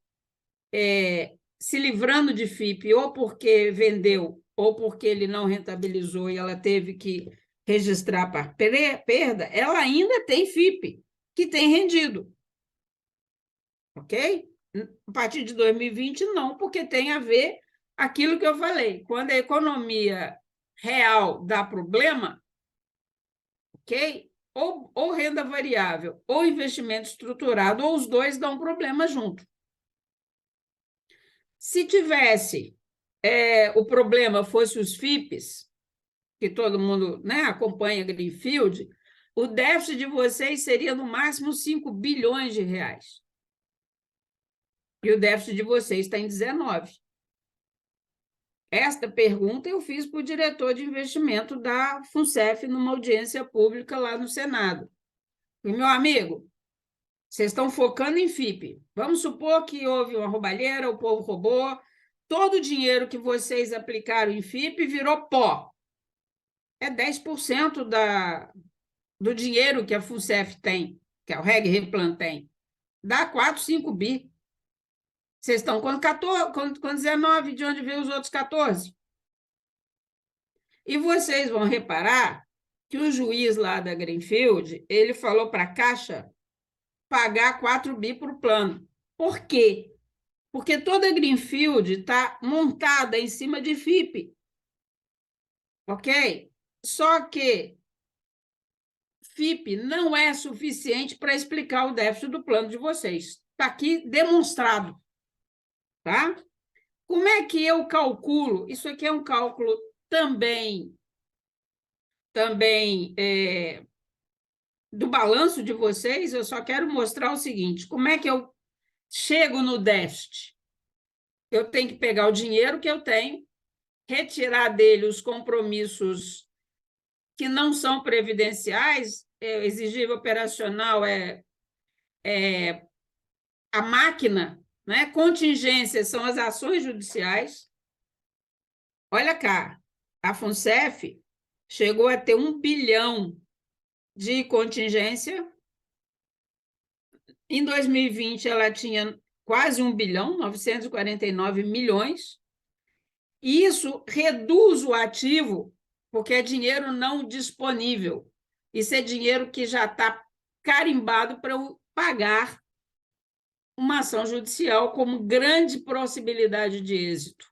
se livrando de FIP, ou porque vendeu, ou porque ele não rentabilizou e ela teve que registrar para perda, ela ainda tem FIP, que tem rendido. Ok? A partir de 2020, não, porque tem a ver aquilo que eu falei. Quando a economia real dá problema, ok? Ou renda variável, ou investimento estruturado, ou os dois dão problema junto. Se tivesse o problema fosse os FIPs, que todo mundo, né, acompanha Greenfield, o déficit de vocês seria no máximo 5 bilhões de reais. E o déficit de vocês está em 19. Esta pergunta eu fiz para o diretor de investimento da FUNCEF numa audiência pública lá no Senado. E, meu amigo, vocês estão focando em FIP. Vamos supor que houve uma roubalheira, o povo roubou, todo o dinheiro que vocês aplicaram em FIP virou pó. É 10% do dinheiro que a FUNCEF tem, que o Reg Replan tem. Dá 4, 5 bi. Vocês estão com 19, de onde veio os outros 14? E vocês vão reparar que o juiz lá da Greenfield, ele falou para a Caixa pagar 4 bi por plano. Por quê? Porque toda a Greenfield está montada em cima de FIP. Ok? Só que FIP não é suficiente para explicar o déficit do plano de vocês. Está aqui demonstrado. Tá? Como é que eu calculo? Isso aqui é um cálculo também do balanço de vocês. Eu só quero mostrar o seguinte: como é que eu chego no déficit? Eu tenho que pegar o dinheiro que eu tenho, retirar dele os compromissos que não são previdenciais, exigível operacional a máquina, né? Contingências são as ações judiciais. Olha cá, a FUNCEF chegou a ter 1 bilhão de contingência. Em 2020, ela tinha quase 1 bilhão, 949 milhões. E isso reduz o ativo, porque é dinheiro não disponível. Isso é dinheiro que já está carimbado para eu pagar uma ação judicial como grande possibilidade de êxito.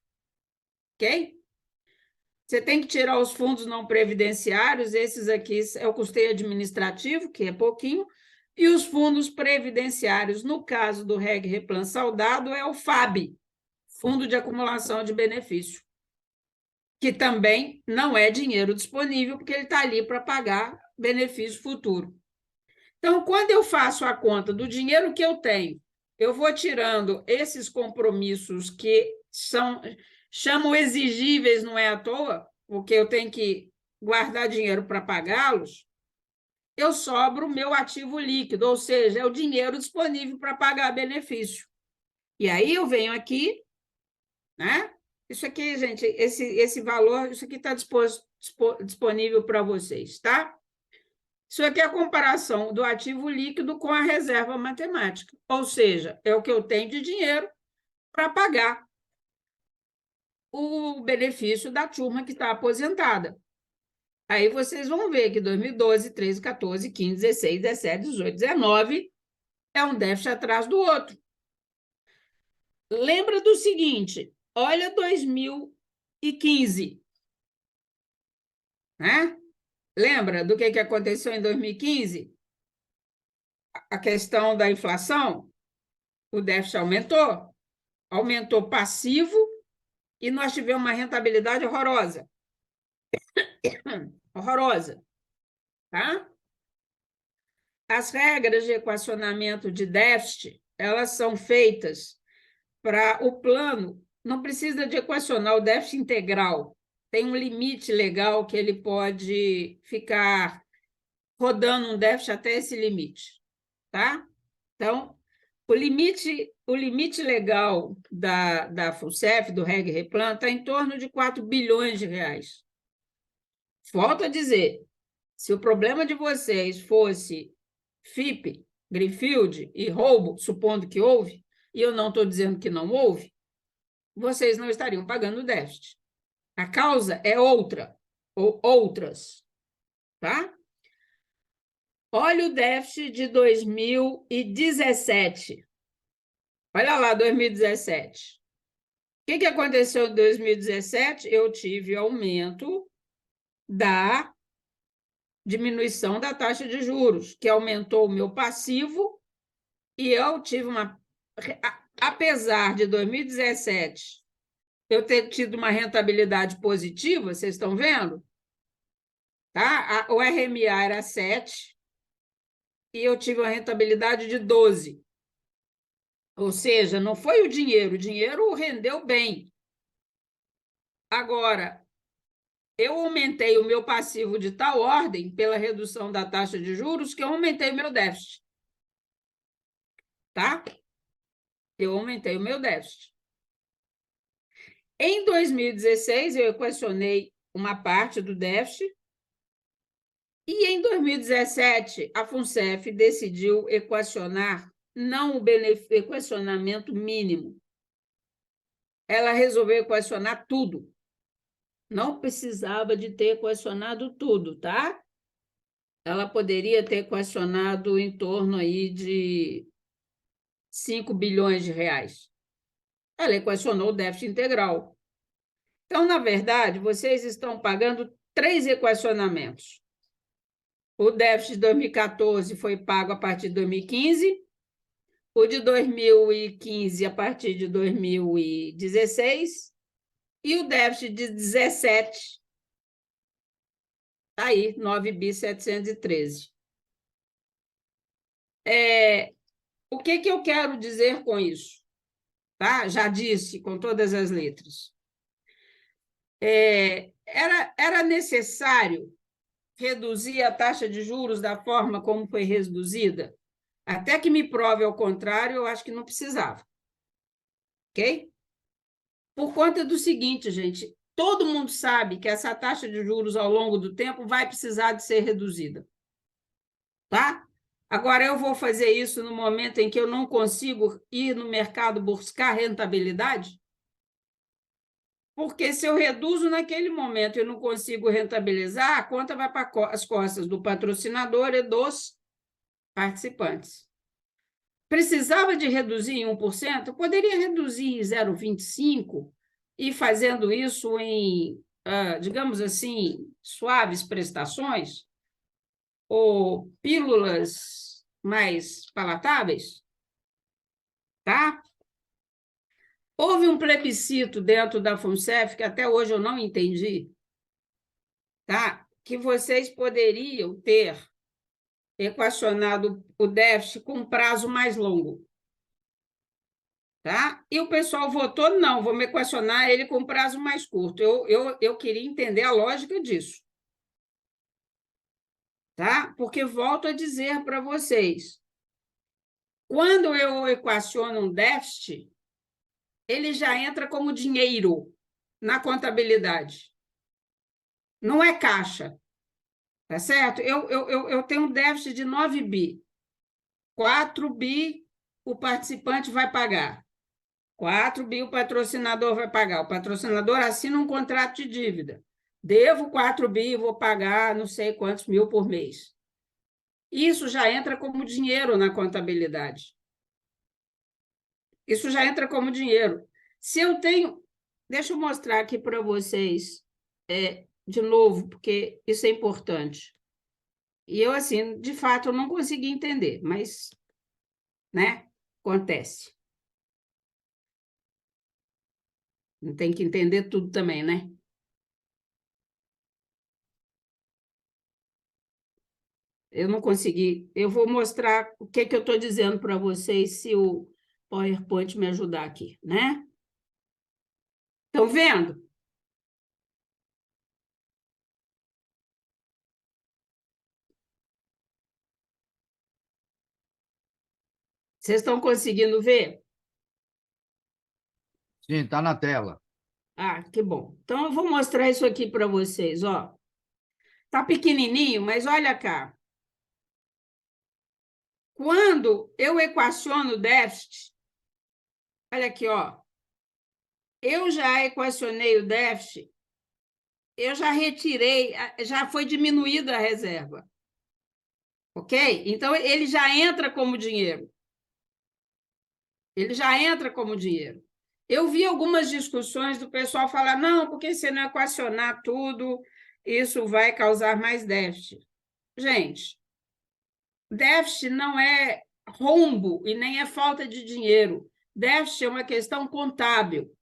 Ok? Você tem que tirar os fundos não previdenciários, esses aqui é o custeio administrativo, que é pouquinho, e os fundos previdenciários, no caso do Reg Replan Saudado, é o FAB, Fundo de Acumulação de Benefício, que também não é dinheiro disponível, porque ele está ali para pagar benefício futuro. Então, quando eu faço a conta do dinheiro que eu tenho, eu vou tirando esses compromissos que chamam exigíveis, não é à toa, porque eu tenho que guardar dinheiro para pagá-los, eu sobro o meu ativo líquido, ou seja, é o dinheiro disponível para pagar benefício. E aí eu venho aqui, né? Isso aqui, gente, esse valor, isso aqui está disponível para vocês, tá? Isso aqui é a comparação do ativo líquido com a reserva matemática, ou seja, é o que eu tenho de dinheiro para pagar o benefício da turma que está aposentada. Aí vocês vão ver que 2012, 13, 14, 15, 16, 17, 18, 19 é um déficit atrás do outro. Lembra do seguinte, olha 2015, né? Lembra do que aconteceu em 2015? A questão da inflação, o déficit aumentou passivo e nós tivemos uma rentabilidade horrorosa. Horrorosa, tá? As regras de equacionamento de déficit, elas são feitas para o plano, não precisa de equacionar o déficit integral, tem um limite legal que ele pode ficar rodando um déficit até esse limite, tá? Então, o limite legal da FUNCEF, do Reg Replan, está em torno de 4 bilhões de reais. Volto a dizer, se o problema de vocês fosse FIP, Greenfield e roubo, supondo que houve, e eu não estou dizendo que não houve, vocês não estariam pagando o déficit. A causa é outra, ou outras, tá? Olha o déficit de 2017. Olha lá, 2017. O que aconteceu em 2017? Eu tive aumento da diminuição da taxa de juros, que aumentou o meu passivo, e eu tive uma... Apesar de 2017 eu ter tido uma rentabilidade positiva, vocês estão vendo? Tá? O RMA era 7 e eu tive uma rentabilidade de 12. Ou seja, não foi o dinheiro rendeu bem. Agora, eu aumentei o meu passivo de tal ordem pela redução da taxa de juros que eu aumentei o meu déficit. Tá? Eu aumentei o meu déficit. Em 2016, eu equacionei uma parte do déficit e em 2017, a FUNCEF decidiu equacionar não o equacionamento mínimo. Ela resolveu equacionar tudo. Não precisava de ter equacionado tudo, tá? Ela poderia ter equacionado em torno aí de 5 bilhões de reais. Ela equacionou o déficit integral. Então, na verdade, vocês estão pagando 3 equacionamentos. O déficit de 2014 foi pago a partir de 2015, o de 2015 a partir de 2016 e o déficit de 17, aí, 9.713. O que eu quero dizer com isso? Tá? Já disse com todas as letras. Era necessário reduzir a taxa de juros da forma como foi reduzida? Até que me prove ao contrário, eu acho que não precisava. Ok? Por conta do seguinte, gente, todo mundo sabe que essa taxa de juros ao longo do tempo vai precisar de ser reduzida. Tá? Agora, eu vou fazer isso no momento em que eu não consigo ir no mercado buscar rentabilidade? Porque se eu reduzo naquele momento e eu não consigo rentabilizar, a conta vai para as costas do patrocinador e dos participantes. Precisava de reduzir em 1%? Poderia reduzir em 0,25% e fazendo isso em, digamos assim, suaves prestações ou pílulas mais palatáveis, tá? Houve um plebiscito dentro da FUNCEF, que até hoje eu não entendi, tá? Que vocês poderiam ter equacionado o déficit com um prazo mais longo. Tá? E o pessoal votou, não, vamos equacionar ele com prazo mais curto. Eu queria entender a lógica disso. Tá? Porque volto a dizer para vocês, quando eu equaciono um déficit, ele já entra como dinheiro na contabilidade. Não é caixa. Tá certo? Eu tenho um déficit de 9 bi. 4 bi o participante vai pagar. 4 bi o patrocinador vai pagar. O patrocinador assina um contrato de dívida. devo 4 bi e vou pagar não sei quantos mil por mês. Isso já entra como dinheiro na contabilidade. Isso já entra como dinheiro. Se eu tenho... Deixa eu mostrar aqui para vocês, de novo, porque isso é importante. E eu, assim, de fato, eu não consegui entender, mas, né, acontece. Não tem que entender tudo também, né? Eu não consegui. Eu vou mostrar o que eu estou dizendo para vocês, se o PowerPoint me ajudar aqui, né? Estão vendo? Vocês estão conseguindo ver? Sim, está na tela. Ah, que bom. Então, eu vou mostrar isso aqui para vocês, ó. Tá pequenininho, mas olha cá. Quando eu equaciono o déficit, olha aqui, ó. Eu já equacionei o déficit, eu já retirei, já foi diminuída a reserva. Ok? Então, ele já entra como dinheiro. Ele já entra como dinheiro. Eu vi algumas discussões do pessoal falar, não, porque se não equacionar tudo, isso vai causar mais déficit. Gente, déficit não é rombo e nem é falta de dinheiro. Déficit é uma questão contábil.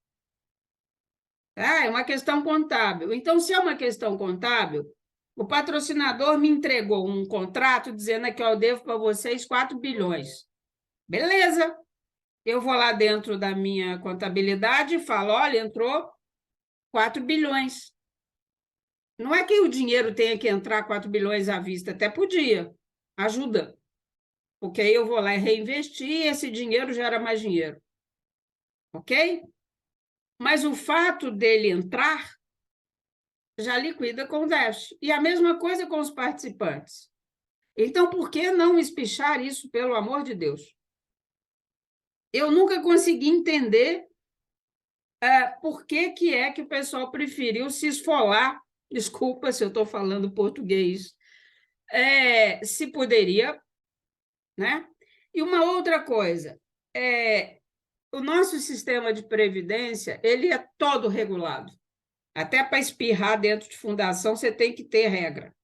É uma questão contábil. Então, se é uma questão contábil, o patrocinador me entregou um contrato dizendo que eu devo para vocês 4 bilhões. Beleza. Eu vou lá dentro da minha contabilidade e falo, olha, entrou 4 bilhões. Não é que o dinheiro tenha que entrar 4 bilhões à vista, até podia. Ajuda. Porque aí eu vou lá e reinvestir e esse dinheiro gera mais dinheiro. Ok? Mas o fato dele entrar já liquida com o déficit. E a mesma coisa com os participantes. Então, por que não espichar isso, pelo amor de Deus? Eu nunca consegui entender por que é que o pessoal preferiu se esfolar, desculpa se eu estou falando português, se poderia, né? E uma outra coisa, o nosso sistema de previdência, ele é todo regulado. Até para espirrar dentro de fundação, você tem que ter regra.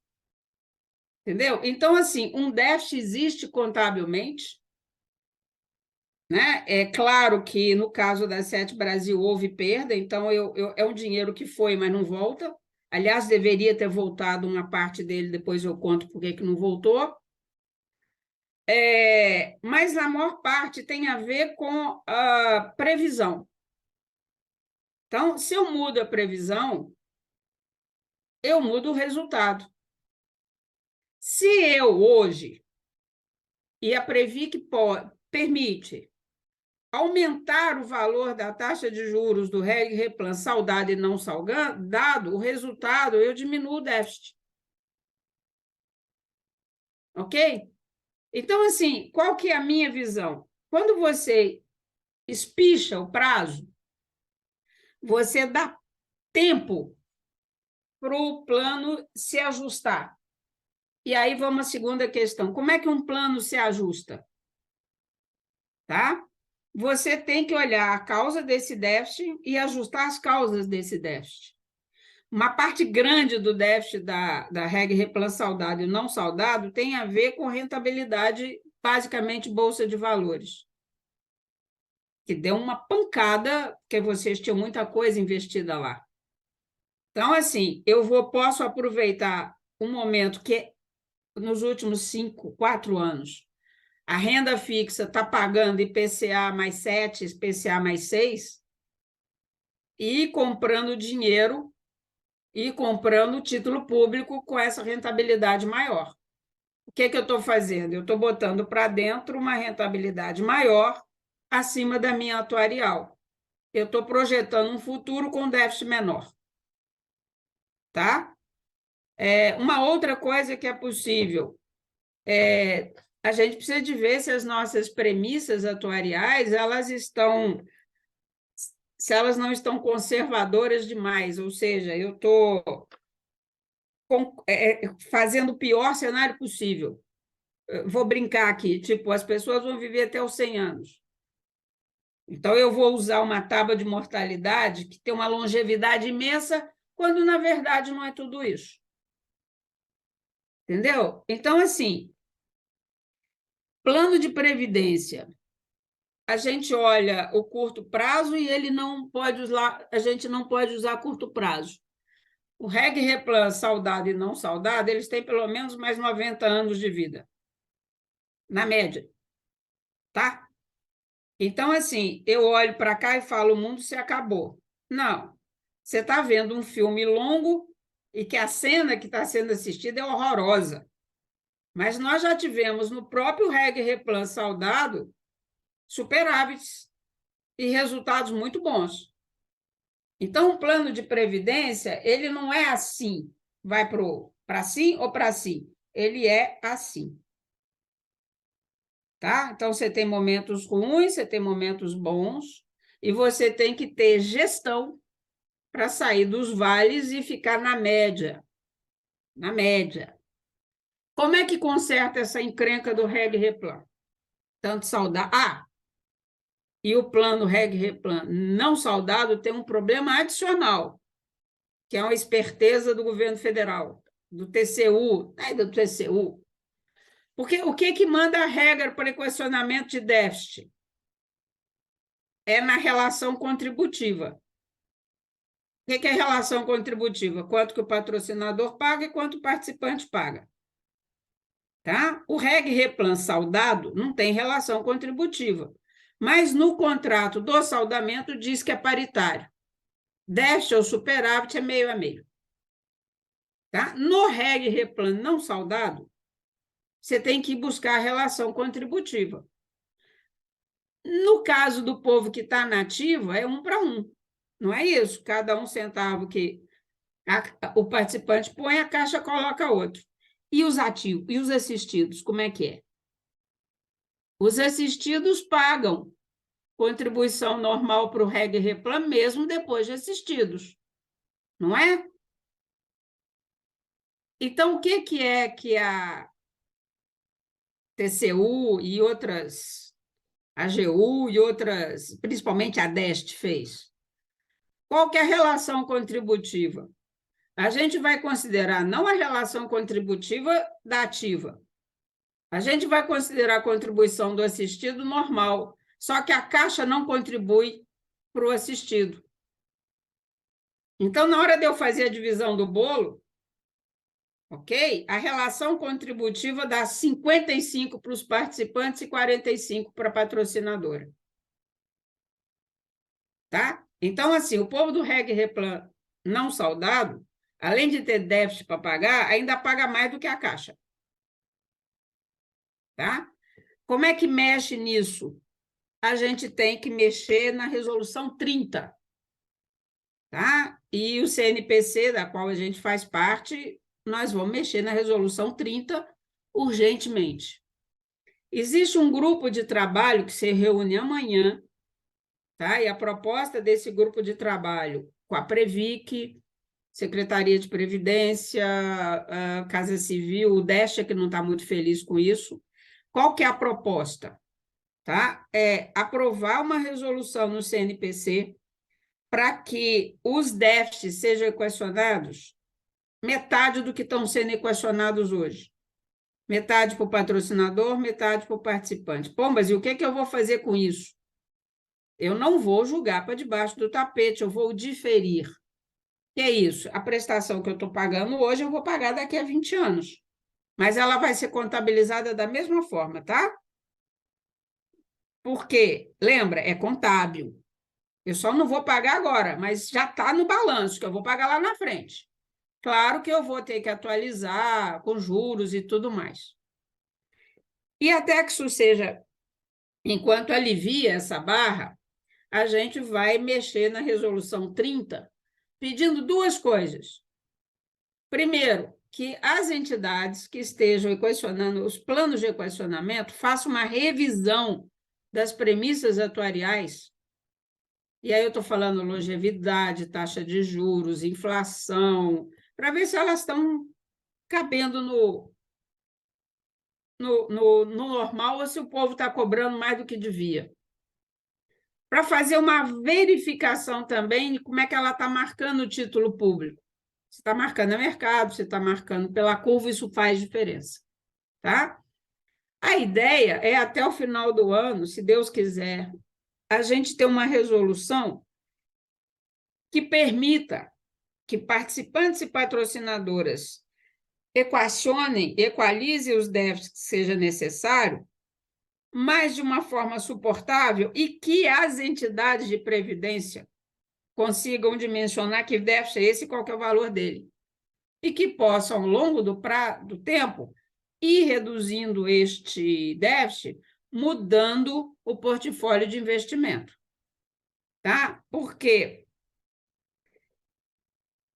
Entendeu? Então, assim, um déficit existe contabilmente, né? É claro que, no caso da Sete Brasil, houve perda, então é um dinheiro que foi, mas não volta. Aliás, deveria ter voltado uma parte dele, depois eu conto por que não voltou. Mas a maior parte tem a ver com a previsão. Então, se eu mudo a previsão, eu mudo o resultado. Se eu, hoje, e a Previc permite aumentar o valor da taxa de juros do REG Replan saudado e não saudado, o resultado, eu diminuo o déficit. Ok? Então, assim, qual que é a minha visão? Quando você espicha o prazo, você dá tempo para o plano se ajustar. E aí vamos à segunda questão. Como é que um plano se ajusta? Tá? Você tem que olhar a causa desse déficit e ajustar as causas desse déficit. Uma parte grande do déficit da REG Replan saudado e não saudado tem a ver com rentabilidade, basicamente Bolsa de Valores, que deu uma pancada, porque vocês tinham muita coisa investida lá. Então, assim, posso aproveitar um momento que, nos últimos 4 anos, a renda fixa está pagando IPCA mais 7, IPCA mais 6, e comprando dinheiro e comprando título público com essa rentabilidade maior. O que eu estou fazendo? Eu estou botando para dentro uma rentabilidade maior acima da minha atuarial. Eu estou projetando um futuro com déficit menor. Tá? Uma outra coisa que é possível a gente precisa de ver se as nossas premissas atuariais se elas não estão conservadoras demais, ou seja, eu estou fazendo o pior cenário possível. Vou brincar aqui, tipo, as pessoas vão viver até os 100 anos. Então, eu vou usar uma tábua de mortalidade que tem uma longevidade imensa, quando, na verdade, não é tudo isso. Entendeu? Então, assim, plano de previdência, a gente olha o curto prazo e ele não pode usar, a gente não pode usar curto prazo. O Reg Replan saudado e não saudado, eles têm pelo menos mais 90 anos de vida, na média. Tá? Então, assim, eu olho para cá e falo, o mundo se acabou. Não. Você está vendo um filme longo e que a cena que está sendo assistida é horrorosa. Mas nós já tivemos no próprio Reg Replan saudado superávites e resultados muito bons. Então, o plano de previdência, ele não é assim, vai para sim ou para sim. Ele é assim. Tá? Então, você tem momentos ruins, você tem momentos bons, e você tem que ter gestão para sair dos vales e ficar na média. Na média. Como é que conserta essa encrenca do Reg Replan? Tanto saudar. E o plano Reg Replan não saudado tem um problema adicional, que é uma esperteza do governo federal, do TCU, do TCU. Porque o que manda a regra para equacionamento de déficit? É na relação contributiva. O que é relação contributiva? Quanto que o patrocinador paga e quanto o participante paga. Tá? O Reg Replan saudado não tem relação contributiva, mas no contrato do saudamento diz que é paritário. Déficit ou superávit é meio a meio. Tá? No Reg Replan não saudado, você tem que buscar a relação contributiva. No caso do povo que está na ativa, é 1 para 1. Não é isso? Cada centavo que o participante põe, a Caixa coloca outro. E os ativos, e os assistidos, como é que é? Os assistidos pagam contribuição normal para o Reg Replan, mesmo depois de assistidos. Não é? Então, o que é que a TCU e outras, a AGU e outras, principalmente a DEST, fez? Qual que é a relação contributiva? A gente vai considerar não a relação contributiva da ativa. A gente vai considerar a contribuição do assistido normal, só que a Caixa não contribui para o assistido. Então, na hora de eu fazer a divisão do bolo, ok? A relação contributiva dá 55 para os participantes e 45 para a patrocinadora. Tá? Então, assim, o povo do Reg Replan não saudado, além de ter déficit para pagar, ainda paga mais do que a Caixa. Tá? Como é que mexe nisso? A gente tem que mexer na resolução 30. Tá? E o CNPC, da qual a gente faz parte, nós vamos mexer na resolução 30 urgentemente. Existe um grupo de trabalho que se reúne amanhã, tá? E a proposta desse grupo de trabalho com a Previc, Secretaria de Previdência, a Casa Civil, o DESTA, que não está muito feliz com isso. Qual que é a proposta? Tá? É aprovar uma resolução no CNPC para que os déficits sejam equacionados metade do que estão sendo equacionados hoje. Metade para o patrocinador, metade para o participante. Pô, mas e o que eu vou fazer com isso? Eu não vou julgar para debaixo do tapete, eu vou diferir. Que é isso? A prestação que eu estou pagando hoje, eu vou pagar daqui a 20 anos. Mas ela vai ser contabilizada da mesma forma, tá? Porque, lembra, é contábil. Eu só não vou pagar agora, mas já está no balanço, que eu vou pagar lá na frente. Claro que eu vou ter que atualizar com juros e tudo mais. E até que isso seja, enquanto alivia essa barra, a gente vai mexer na resolução 30, pedindo duas coisas. Primeiro, que as entidades que estejam equacionando os planos de equacionamento façam uma revisão das premissas atuariais. E aí eu estou falando longevidade, taxa de juros, inflação, para ver se elas estão cabendo no normal ou se o povo está cobrando mais do que devia. Para fazer uma verificação também de como é que ela está marcando o título público. Se está marcando a mercado, se está marcando pela curva, isso faz diferença. Tá? A ideia é, até o final do ano, se Deus quiser, a gente ter uma resolução que permita que participantes e patrocinadoras equalizem os déficits que seja necessário, mas de uma forma suportável e que as entidades de previdência consigam dimensionar que déficit é esse e qual que é o valor dele. E que possam, ao longo do tempo, ir reduzindo este déficit, mudando o portfólio de investimento. Tá? Porque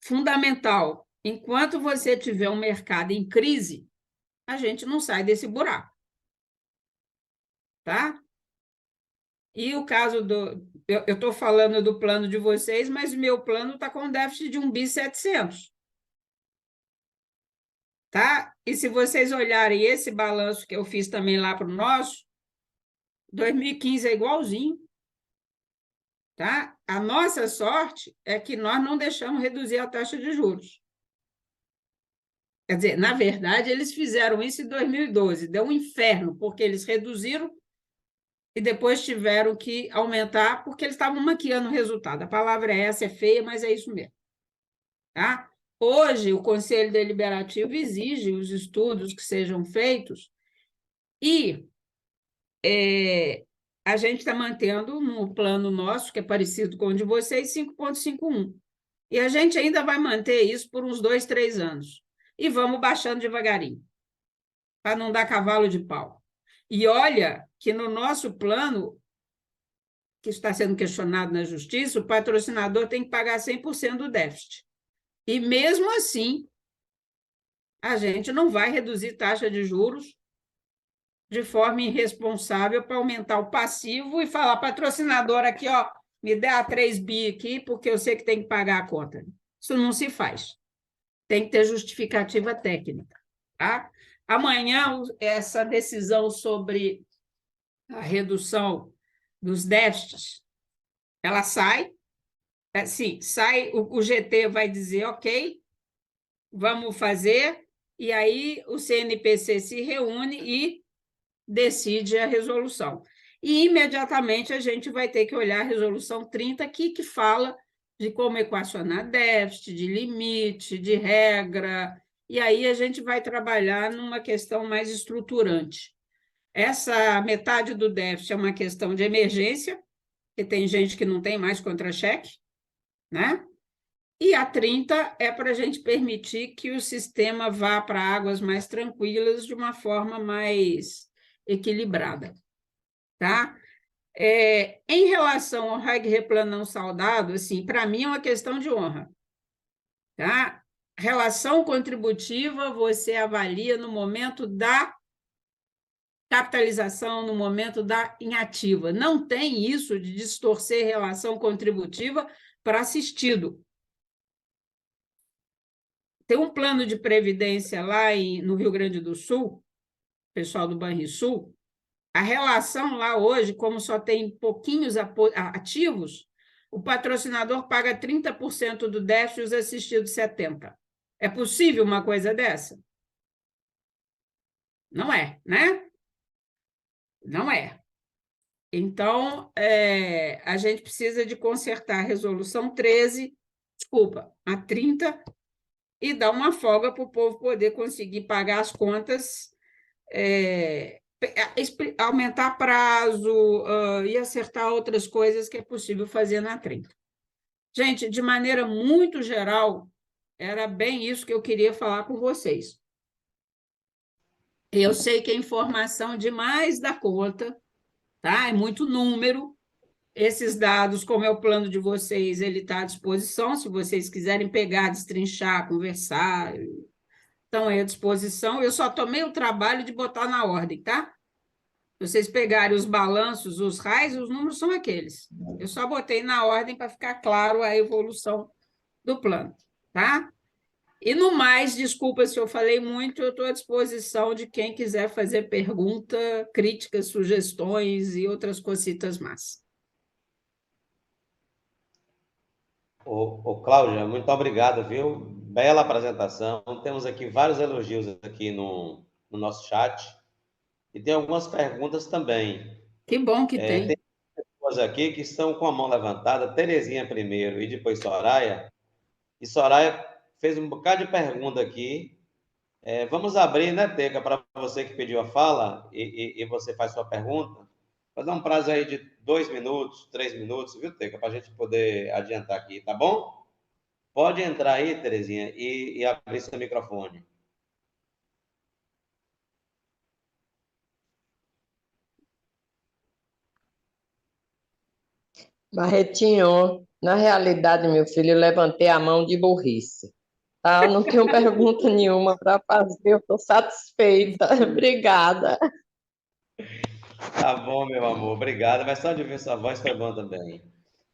fundamental, enquanto você tiver um mercado em crise, a gente não sai desse buraco. Tá? E o caso do... Eu estou falando do plano de vocês, mas o meu plano está com um déficit de 1.700 bi. Tá? E se vocês olharem esse balanço que eu fiz também lá para o nosso, 2015 é igualzinho. Tá? A nossa sorte é que nós não deixamos reduzir a taxa de juros. Quer dizer, na verdade, eles fizeram isso em 2012, deu um inferno, porque eles reduziram e depois tiveram que aumentar, porque eles estavam maquiando o resultado. A palavra é essa, é feia, mas é isso mesmo. Tá? Hoje, o Conselho Deliberativo exige os estudos que sejam feitos e a gente está mantendo no plano nosso, que é parecido com o de vocês, 5,51. E a gente ainda vai manter isso por uns 2, 3 anos. E vamos baixando devagarinho, para não dar cavalo de pau. E olha que no nosso plano, que está sendo questionado na Justiça, o patrocinador tem que pagar 100% do déficit. E mesmo assim, a gente não vai reduzir taxa de juros de forma irresponsável para aumentar o passivo e falar, patrocinador aqui, ó, me dá 3 bi aqui, porque eu sei que tem que pagar a conta. Isso não se faz. Tem que ter justificativa técnica. Tá? Amanhã, essa decisão sobre a redução dos déficits, ela sai. Sim, sai, o GT vai dizer, ok, vamos fazer, e aí o CNPC se reúne e decide a resolução. E, imediatamente, a gente vai ter que olhar a resolução 30 aqui, que fala de como equacionar déficit, de limite, de regra, e aí a gente vai trabalhar numa questão mais estruturante. Essa metade do déficit é uma questão de emergência, que tem gente que não tem mais contra-cheque, né? E a 30 é para a gente permitir que o sistema vá para águas mais tranquilas de uma forma mais equilibrada. Tá? Em relação ao REG-REPLAN não saudado, assim, para mim é uma questão de honra. Tá? Relação contributiva você avalia no momento da capitalização, no momento da inativa. Não tem isso de distorcer relação contributiva para assistido. Tem um plano de previdência lá no Rio Grande do Sul, pessoal do Banrisul, a relação lá hoje, como só tem pouquinhos ativos, o patrocinador paga 30% do déficit e os assistidos 70%. É possível uma coisa dessa? Não é, né? Não é. Então, a gente precisa de consertar a resolução 13, desculpa, a 30, e dar uma folga para o povo poder conseguir pagar as contas, aumentar prazo e acertar outras coisas que é possível fazer na 30. Gente, de maneira muito geral, era bem isso que eu queria falar com vocês. Eu sei que é informação demais da conta, tá? É muito número. Esses dados, como é o plano de vocês, ele está à disposição, se vocês quiserem pegar, destrinchar, conversar, estão aí à disposição. Eu só tomei o trabalho de botar na ordem, tá? Se vocês pegarem os balanços, os RAIs, os números são aqueles. Eu só botei na ordem para ficar claro a evolução do plano, tá? E no mais, desculpa se eu falei muito, eu estou à disposição de quem quiser fazer pergunta, críticas, sugestões e outras cositas más. Cláudia, muito obrigado, viu? Bela apresentação. Temos aqui vários elogios aqui no nosso chat e tem algumas perguntas também. Que bom que tem. Tem pessoas aqui que estão com a mão levantada, Terezinha primeiro e depois Soraya. E Soraya fez um bocado de pergunta aqui. Vamos abrir, né, Teca, para você que pediu a fala e você faz sua pergunta. Vou dar um prazo aí de 2 minutos, 3 minutos, viu, Teca, para a gente poder adiantar aqui, tá bom? Pode entrar aí, Terezinha, e abrir seu microfone. Barretinho, na realidade, meu filho, eu levantei a mão de burrice. Tá? Eu não tenho pergunta nenhuma para fazer, eu estou satisfeita. Obrigada. Tá bom, meu amor, obrigado. Mas só de ouvir sua voz foi bom também.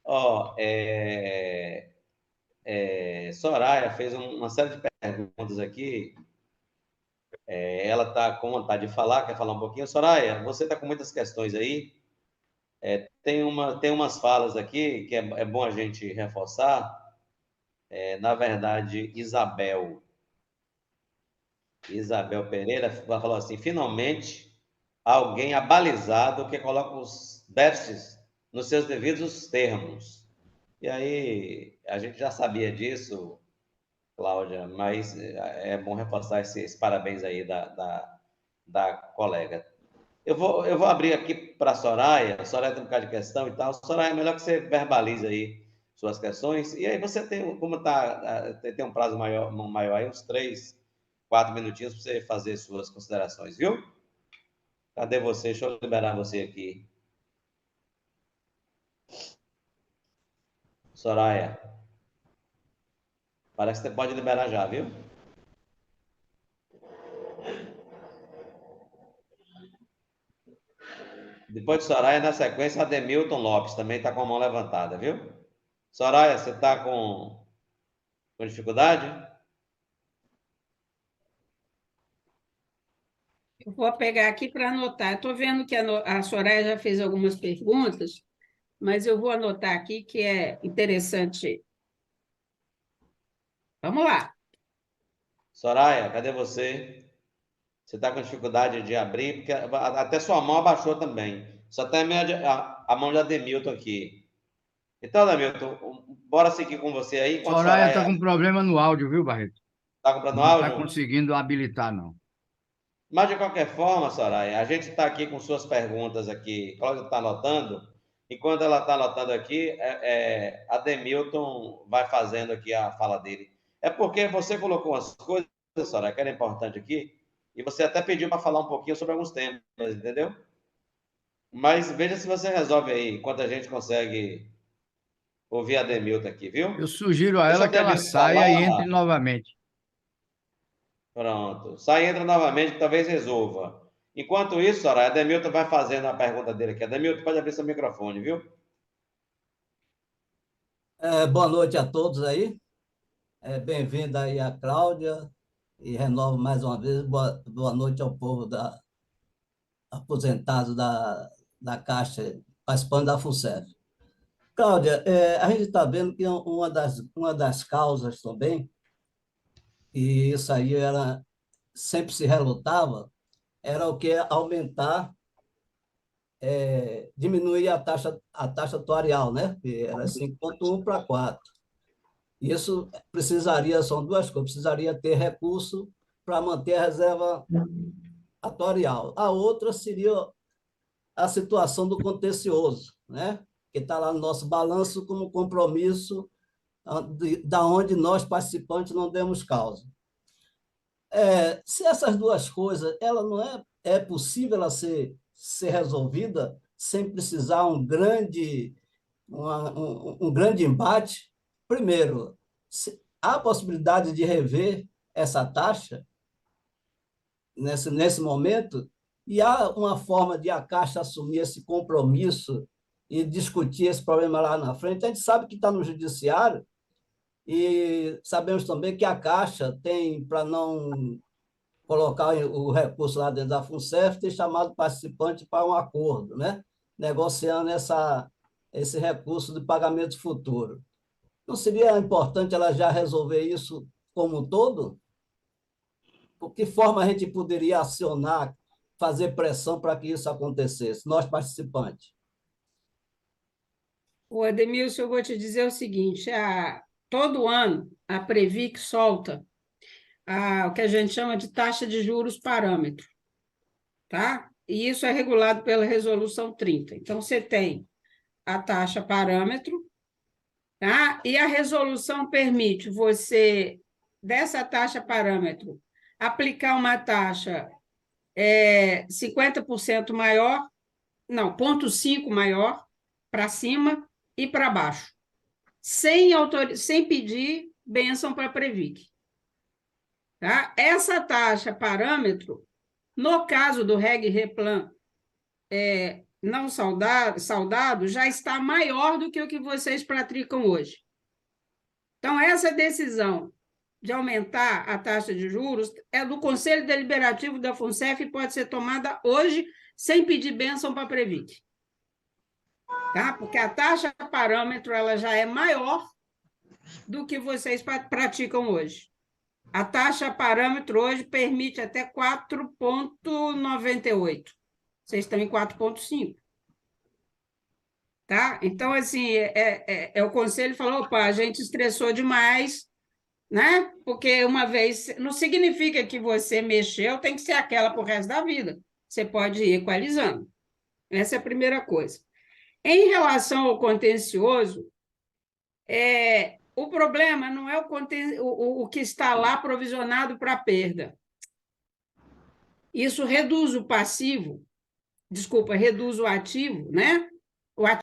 Ó, Soraya fez uma série de perguntas aqui. Ela está com vontade de falar, quer falar um pouquinho? Soraya, você está com muitas questões aí. Tem umas falas aqui que é bom a gente reforçar. Na verdade, Isabel Pereira falou assim: finalmente, alguém abalizado que coloca os déficits nos seus devidos termos. E aí, a gente já sabia disso, Cláudia, mas é bom reforçar esse parabéns aí da colega. Eu vou abrir aqui para a Soraya. A Soraya tem um bocado de questão e tal. Soraya, é melhor que você verbalize aí suas questões. E aí você tem, tem um prazo maior aí, uns 3, 4 minutinhos para você fazer suas considerações, viu? Cadê você? Deixa eu liberar você aqui. Soraya, parece que você pode liberar já, viu? Depois de Soraya, na sequência, Ademilton Lopes também está com a mão levantada, viu? Soraya, você está com dificuldade? Eu vou pegar aqui para anotar. Estou vendo que a Soraya já fez algumas perguntas, mas eu vou anotar aqui que é interessante. Vamos lá. Soraya, cadê você? Você está com dificuldade de abrir, porque até sua mão abaixou também. Só tem a mão de Ademilton aqui. Então, Ademilton, bora seguir com você aí. Enquanto Soraya está Soraya com problema no áudio, viu, Barreto? está comprando Não está áudio. conseguindo habilitar, não. Mas, de qualquer forma, Soraya, a gente está aqui com suas perguntas aqui. Cláudia está anotando. E quando ela está anotando aqui, Ademilton vai fazendo aqui a fala dele. É porque você colocou umas coisas, Soraya, que era importante aqui, e você até pediu para falar um pouquinho sobre alguns temas, entendeu? Mas veja se você resolve aí, enquanto a gente consegue ouvir a Demilton aqui, viu? Eu sugiro a Deixa ela a que ela Demilton saia e falar. entre novamente. Pronto. Sai e entra novamente, que talvez resolva. Enquanto isso, Soraya, a Demilton vai fazendo a pergunta dele aqui. Demilton, pode abrir seu microfone, viu? Boa noite a todos aí. Bem-vinda aí a Cláudia e renovo mais uma vez boa noite ao povo aposentado da Caixa, participando da FUNSEF. Cláudia, a gente está vendo que uma das causas também, e isso aí sempre se relutava, era o que aumentar, diminuir a taxa atuarial, né? Que era 5,1 para 4. Isso são duas coisas, precisaria ter recurso para manter a reserva atuarial. A outra seria a situação do contencioso, né? Que está lá no nosso balanço como compromisso, da onde nós, participantes, não demos causa. Se essas duas coisas, ela não é possível ela ser resolvida sem precisar um grande embate. Primeiro, há possibilidade de rever essa taxa nesse momento, e há uma forma de a Caixa assumir esse compromisso e discutir esse problema lá na frente. A gente sabe que está no judiciário, E sabemos também que a Caixa tem, para não colocar o recurso lá dentro da FUNCEF, tem chamado o participante para um acordo, né? Negociando esse recurso de pagamento futuro. Não seria importante ela já resolver isso como um todo? Por que forma a gente poderia acionar, fazer pressão para que isso acontecesse, nós participantes? O Ademilson, eu vou te dizer o seguinte: todo ano a Previc solta o que a gente chama de taxa de juros parâmetro, tá? E isso é regulado pela Resolução 30. Então, você tem a taxa parâmetro, tá? E a resolução permite você, dessa taxa parâmetro, aplicar uma taxa 50% maior, não, 0,5 maior para cima e para baixo, sem pedir bênção para a Previc. Tá? Essa taxa parâmetro, no caso do Reg-Replan não saudado, já está maior do que o que vocês praticam hoje. Então, essa decisão de aumentar a taxa de juros é do Conselho Deliberativo da FUNCEF e pode ser tomada hoje sem pedir bênção para a Previc. Tá? Porque a taxa parâmetro ela já é maior do que vocês praticam hoje. A taxa parâmetro hoje permite até 4,98. Vocês estão em 4,5. Tá? Então, assim, o conselho falou, opa, a gente estressou demais, né? Porque uma vez, não significa que você mexeu, tem que ser aquela para o resto da vida. Você pode ir equalizando. Essa é a primeira coisa. Em relação ao contencioso, o problema não é o que está lá provisionado para perda. Isso reduz o passivo, reduz o ativo, né? O ativo